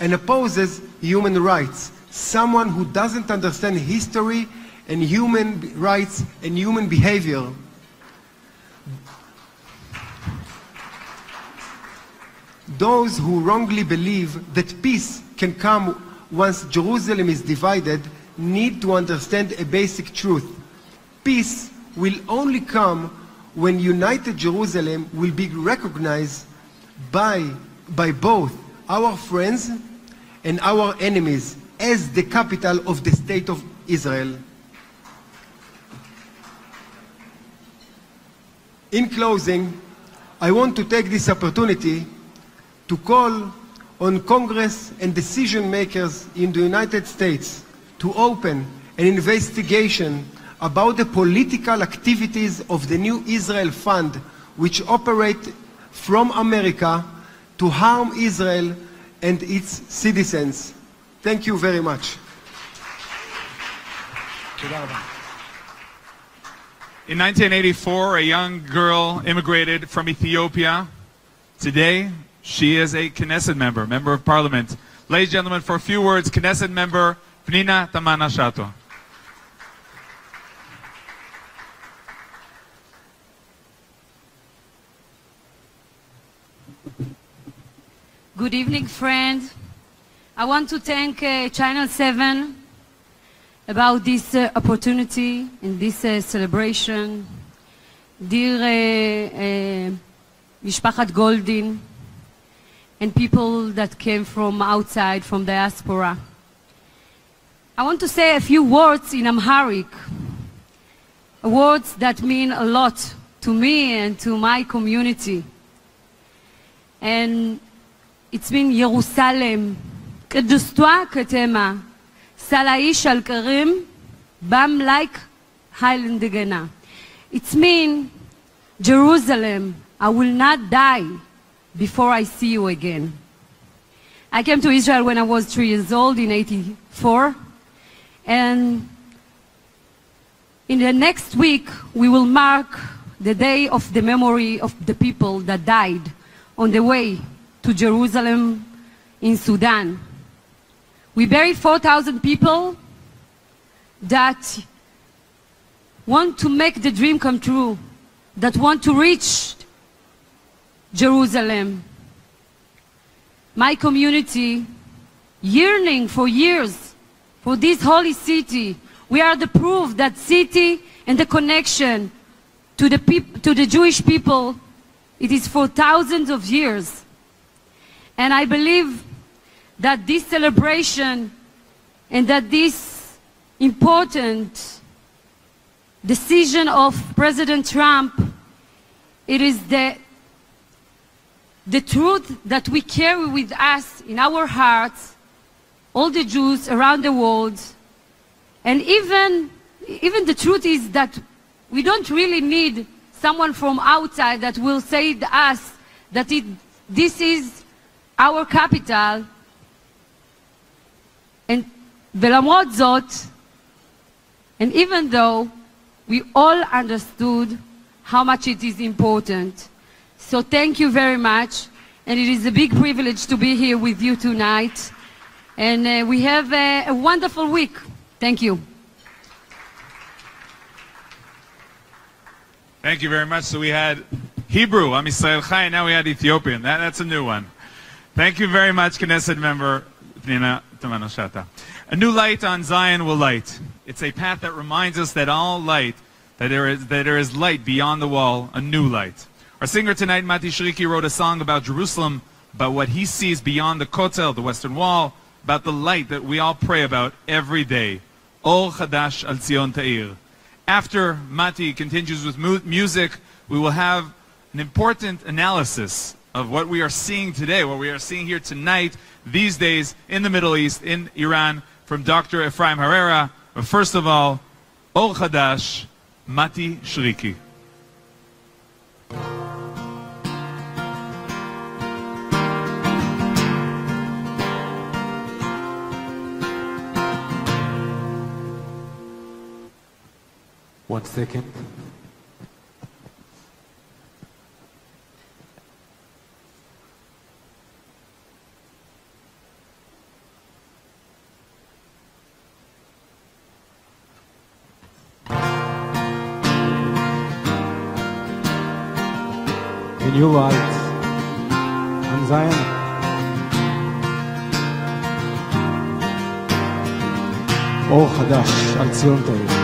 and opposes human rights. Someone who doesn't understand history and human rights and human behavior. Those who wrongly believe that peace can come once Jerusalem is divided need to understand a basic truth. Peace will only come when united Jerusalem will be recognized by both our friends and our enemies as the capital of the state of Israel. In closing, I want to take this opportunity to call on Congress and decision makers in the United States to open an investigation about the political activities of the New Israel Fund, which operate from America to harm Israel and its citizens. Thank you very much. In 1984, a young girl immigrated from Ethiopia. Today, she is a Knesset member of parliament. Ladies and gentlemen, for a few words, Knesset member Pnina Tamana-Shato. Good evening, friends. I want to thank Channel 7 about this opportunity and this celebration. Dear Mishpachat Goldin and people that came from outside, from diaspora. I want to say a few words in Amharic, words that mean a lot to me and to my community. And it's been Jerusalem, Kedustua Ketema, Salaish al Karim, Bam like Highland Gena. It's mean Jerusalem, I will not die before I see you again. I came to Israel when I was 3 years old in 1984, and in the next week we will mark the day of the memory of the people that died on the way to Jerusalem in Sudan. We buried 4,000 people that want to make the dream come true, that want to reach Jerusalem. My community, yearning for years for this holy city. We are the proof that city and the connection to the Jewish people, it is for thousands of years. And I believe that this celebration and that this important decision of President Trump, it is the truth that we carry with us in our hearts, all the Jews around the world. And even the truth is that we don't really need someone from outside that will say to us that this is our capital. And ולמרות זאת, and even though we all understood how much it is important. So thank you very much, and it is a big privilege to be here with you tonight. And we have a wonderful week. Thank you. Thank you very much. So we had Hebrew, Am Yisrael Chai, and now we had Ethiopian. That's a new one. Thank you very much, Knesset member Nina Tamanoshata. A new light on Zion will light. It's a path that reminds us that all light, that there is light beyond the wall, a new light. Our singer tonight, Mati Shriki, wrote a song about Jerusalem, about what he sees beyond the Kotel, the Western Wall, about the light that we all pray about every day. Or Chadash al Zion Ta'ir. After Mati continues with music, we will have an important analysis of what we are seeing today, what we are seeing here tonight, these days, in the Middle East, in Iran, from Dr. Ephraim Herrera. But first of all, Or Chadash, Mati Shriki. One second. A new light on Zion. אור חדש על ציון תאיר.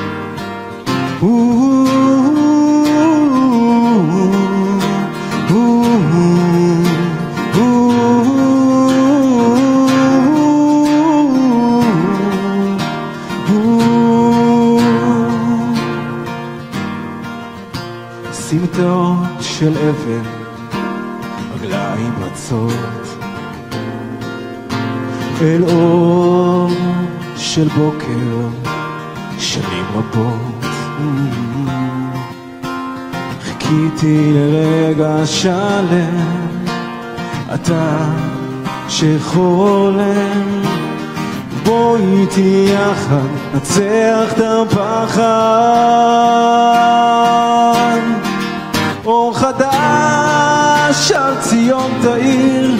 סמטאות של אבן, רגליים רצות אל אור של בוקר, שנים רבות חיכיתי לרגע שלם, אתה שחולם, בוא איתי יחד נצח את הפחד. אור חדש על ציון תאיר,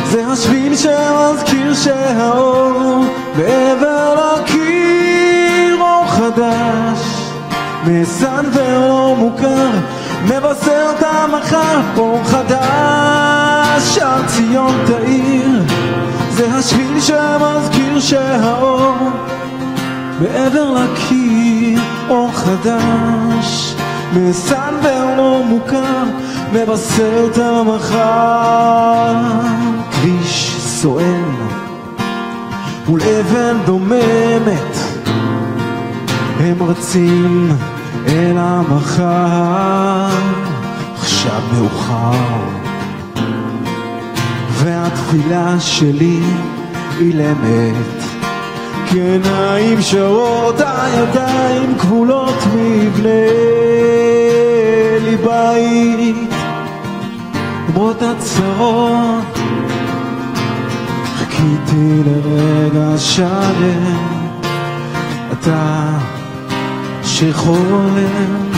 זה השביל שמזכיר שהאור בעבר לקיר. אור חדש מסנוור לא מוכר, מבשר את המחר. אור חדש על ציון תאיר, זה השביל שמזכיר שהאור בעבר לקיר. אור חדש מסנוור לא מוכר, מבשר את המחר. כביש סואן מול אבן דוממת, הם רצים אל המחר. עכשיו מאוחר והתפילה שלי אילמת, כעיניים שרות, הידיים כבולות מבנה לי בית. למרות הצרות חיכיתי לרגע שלם, אתה שחולם,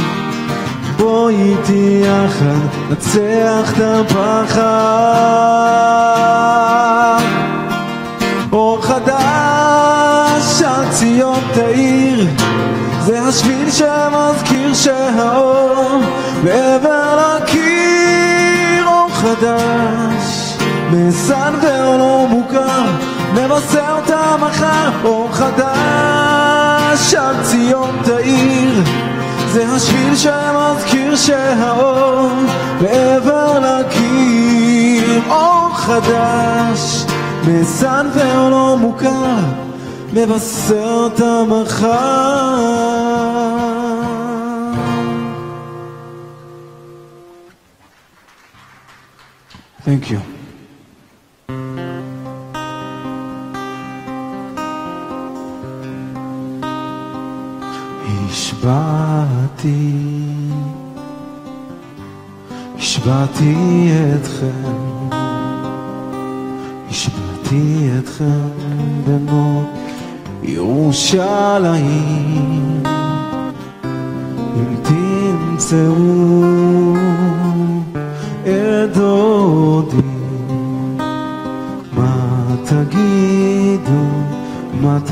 בוא איתי יחד נצח את הפחד. אור חדש על ציון תאיר, זה השביל שמזכיר שהאור בעבר לקיר. אור חדש מסנוור לא מוכר, מבשר את המחר. אור חדש על ציון תאיר, זה השביל שמזכיר שהאור בעבר לקיר. אור חדש מסנוור לא מוכר, מבשר את המחר. Thank you. השבעתי אתכם, השבעתי אתכם בנות ירושלים, אם תמצאו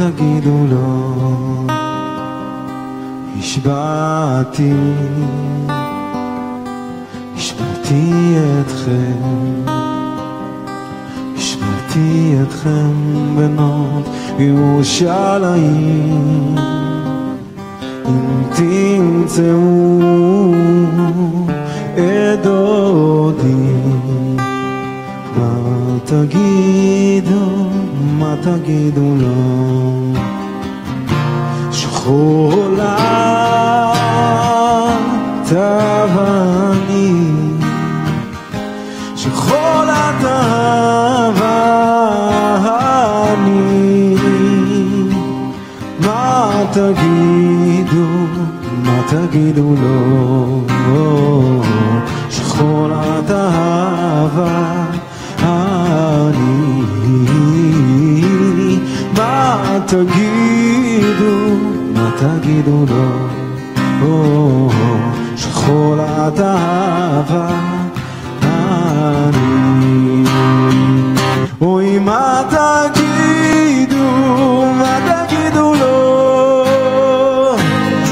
תגידו לו? השבעתי אתכם, השבעתי אתכם בנות ירושלים, אם תמצאו את דודי, מה תגידו לו? שחולה תבני, שחולה תבני, מה תגידו לו? שחולה תבני, מה תגידו לו? שחולת אהבה אני. אוי, מה תגידו לו?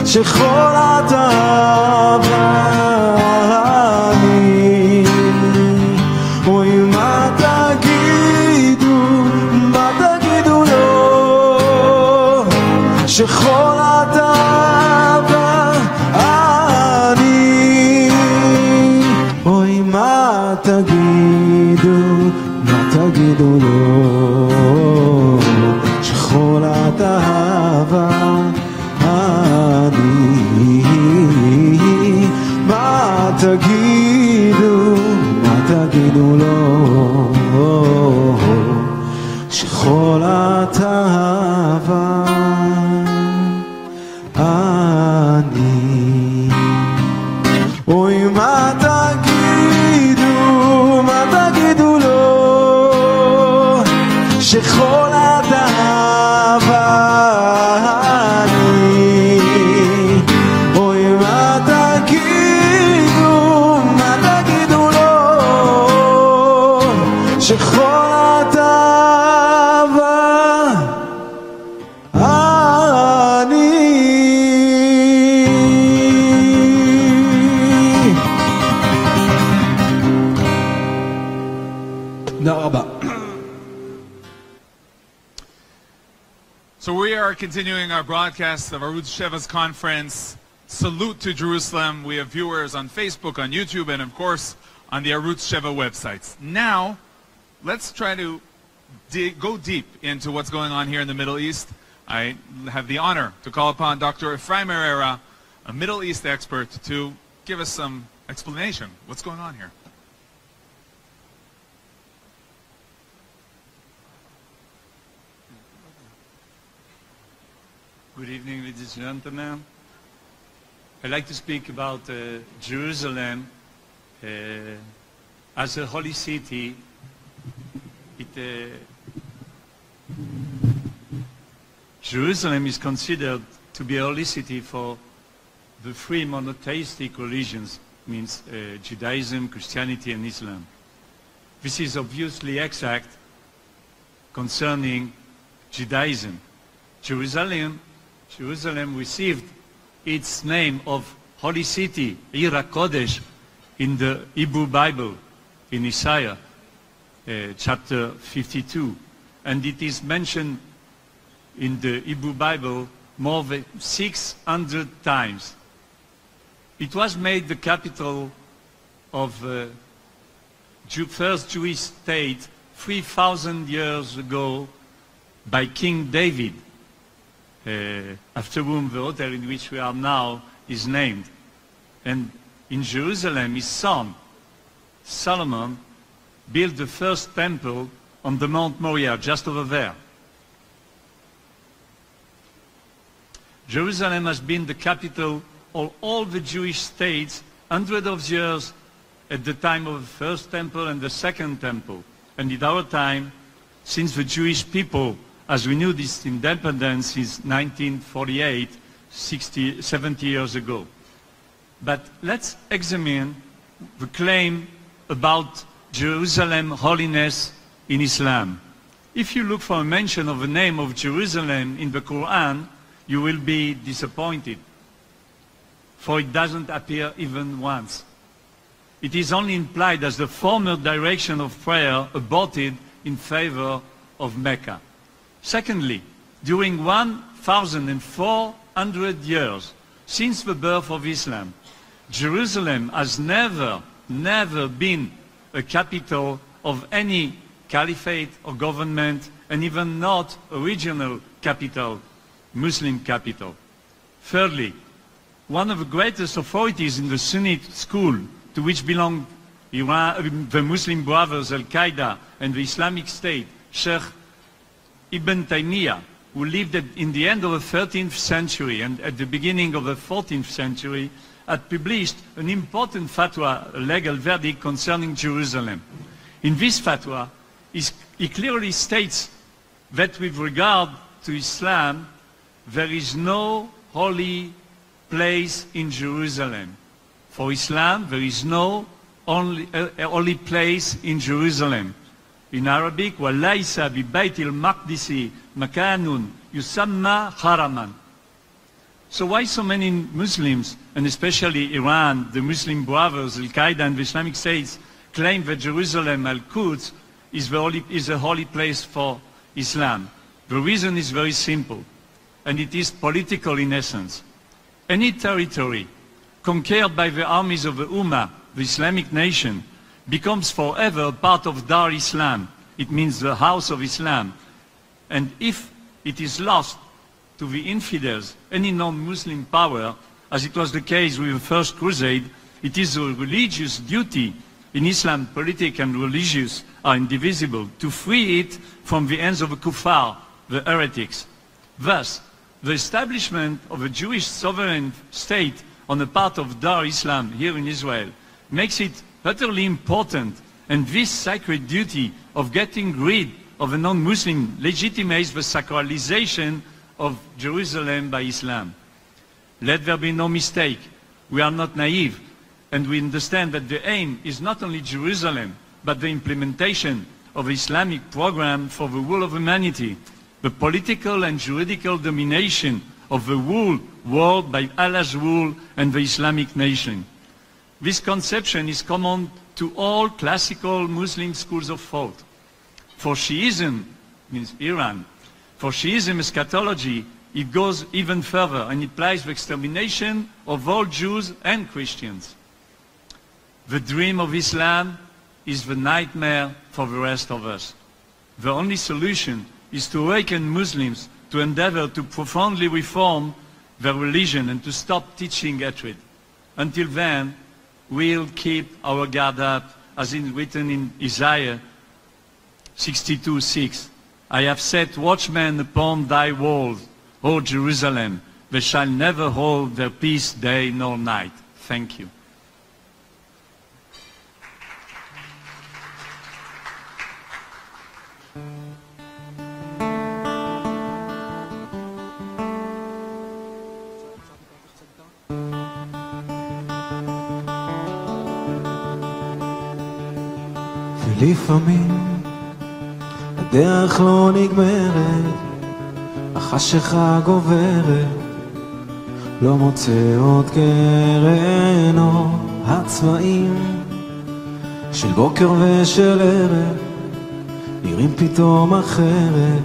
שחולת אהבה אני. אוי, מה תגידו לו? שחולת אהבה אני. אוי, מה תגידו לו? שחולת אהבה אני. מה תגידו לו? שחולת אהבה אני. אוי, מה תגידו לו? שחולת אהבה אני. אוי, מה תגידו לו? שחולת אהבה אני. תודה רבה. So we are continuing our broadcast of Arutz Sheva's conference, Salute to Jerusalem. We have viewers on Facebook, on YouTube, and of course on the Arutz Sheva websites. Now, let's try to go deep into what's going on here in the Middle East. I have the honor to call upon Dr. Ephraim Herrera, a Middle East expert, to give us some explanation. What's going on here? Good evening, ladies and gentlemen. I'd like to speak about Jerusalem as a holy city. Jerusalem is considered to be a holy city for the three monotheistic religions, means Judaism, Christianity, and Islam. This is obviously exact concerning Judaism. Jerusalem received its name of Holy City, Ir HaKodesh, in the Hebrew Bible, in Isaiah, chapter 52. And it is mentioned in the Hebrew Bible more than 600 times. It was made the capital of first Jewish state 3,000 years ago by King David, after whom the hotel in which we are now is named. And in Jerusalem, his son, Solomon, built the first temple on the Mount Moriah, just over there. Jerusalem has been the capital of all the Jewish states, hundreds of years at the time of the first temple and the second temple. And in our time, since the Jewish people, as we knew this independence, is 1948, 70 years ago. But let's examine the claim about Jerusalem holiness in Islam. If you look for a mention of the name of Jerusalem in the Quran, you will be disappointed, for it doesn't appear even once. It is only implied as the former direction of prayer aborted in favor of Mecca. Secondly, during 1,400 years since the birth of Islam, Jerusalem has never been a capital of any caliphate or government, and even not a regional capital, Muslim capital. Thirdly, one of the greatest authorities in the Sunnite school, to which belong the Muslim Brothers, Al-Qaeda, and the Islamic State, Sheikh Ibn Taymiyyah, who lived in the end of the 13th century and at the beginning of the 14th century, had published an important fatwa, a legal verdict concerning Jerusalem. In this fatwa, he clearly states that with regard to Islam, there is no holy place in Jerusalem. For Islam, there is no holy place in Jerusalem. In Arabic, وَلَيْسَ بِبَيْتِ الْمَقْدِسِ مَكَانٌ يُسَمَّى حَرَمًا. So why so many Muslims, and especially Iran, the Muslim Brothers, Al-Qaeda and the Islamic States, claim that Jerusalem, Al-Quds, is a holy place for Islam? The reason is very simple, and it is political in essence. Any territory conquered by the armies of the Ummah, the Islamic nation, becomes forever part of Dar Islam. It means the house of Islam. And if it is lost to the infidels, any non-Muslim power, as it was the case with the First Crusade, it is a religious duty. In Islam, political and religious are indivisible, to free it from the hands of the kuffar, the heretics. Thus, the establishment of a Jewish sovereign state on the part of Dar Islam here in Israel makes it utterly important, and this sacred duty of getting rid of a non-Muslim legitimates the sacralization of Jerusalem by Islam. Let there be no mistake, we are not naive, and we understand that the aim is not only Jerusalem, but the implementation of the Islamic program for the whole of humanity, the political and juridical domination of the whole world by Allah's rule and the Islamic nation. This conception is common to all classical Muslim schools of thought. For Shiism, means Iran, for Shiism eschatology, it goes even further and implies the extermination of all Jews and Christians. The dream of Islam is the nightmare for the rest of us. The only solution is to awaken Muslims to endeavor to profoundly reform their religion and to stop teaching hatred. Until then, we'll keep our guard up, as is written in Isaiah 62:6. I have set watchmen upon thy walls, O Jerusalem. They shall never hold their peace day nor night. Thank you. לפעמים הדרך לא נגמרת, החשיכה גוברת, לא מוצא עוד קרן או הצבעים של בוקר ושל ערב נראים פתאום אחרת,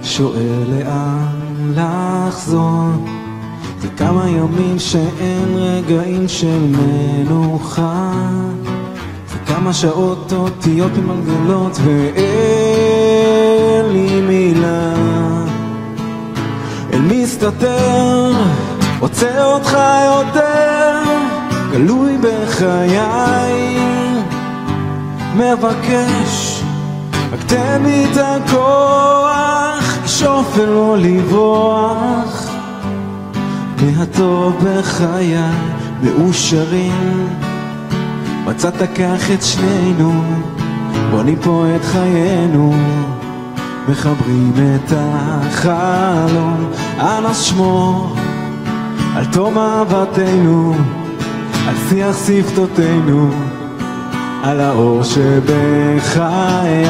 שואל לאן לחזור, זה כמה ימים שאין רגעים של מנוחה, כמה שעות אותיות ממגלות ואין לי מילה, אל מסתתר, רוצה אותך יותר, גלוי בחיי, מבקש, רק תן לי את הכוח, לשאוף ולא לברוח, מהטוב בחיי, מאושרים, מצאת כך את שנינו, בונים פה את חיינו, מחברים את החלום, אנא שמור על תום אהבתנו, על שיח שפתותינו, על האור שבחיי,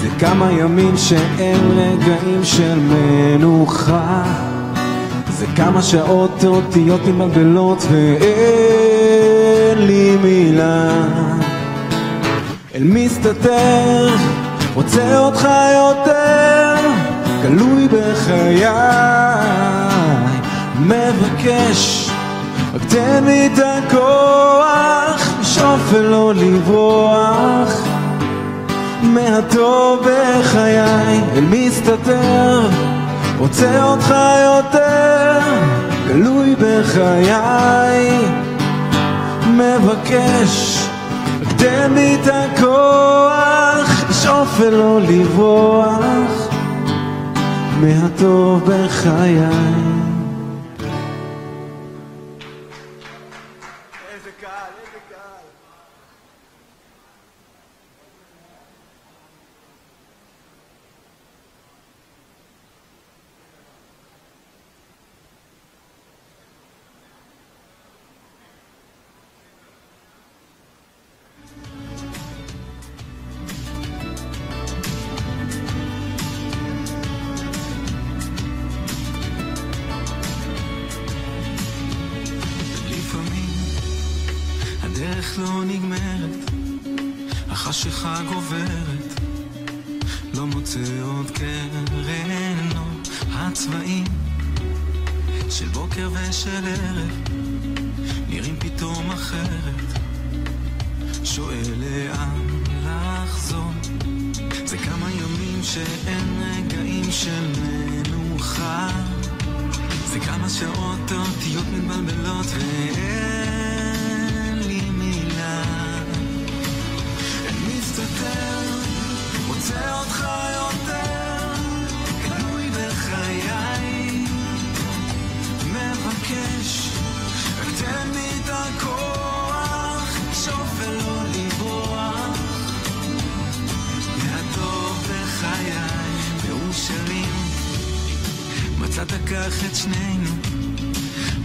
זה כמה ימים שאין רגעים של מנוחה, זה כמה שעות אותיות מבלבלות ואין לי מילה. אל מסתתר, רוצה אותך יותר, גלוי בחיי, מבקש, רק תן לי את הכוח, לשאוף ולא לברוח מהטוב בחיי. אל מסתתר, רוצה אותך יותר, גלוי בחיי, מבקש, רק תן לי את הכוח, לשאוף ולא לברוח מהטוב בחיי. הדרך לא נגמרת, החשיכה גוברת, לא מוצא עוד קרן, לא הצבעים של בוקר ושל ערב נראים פתאום אחרת, שואל לאן לחזור, זה כמה ימים שאין רגעים של מנוחה, זה כמה שעות אותיות מתבלבלות ואין לי מילה. אין מסתתר, רוצה אותך יותר, גלוי בחיי, מבקש, רק תן לי את הכוח, לשאוף ולא לברוח מהטוב בחיי. ירושלים, מצאת כך את שנינו,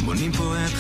בונים פה את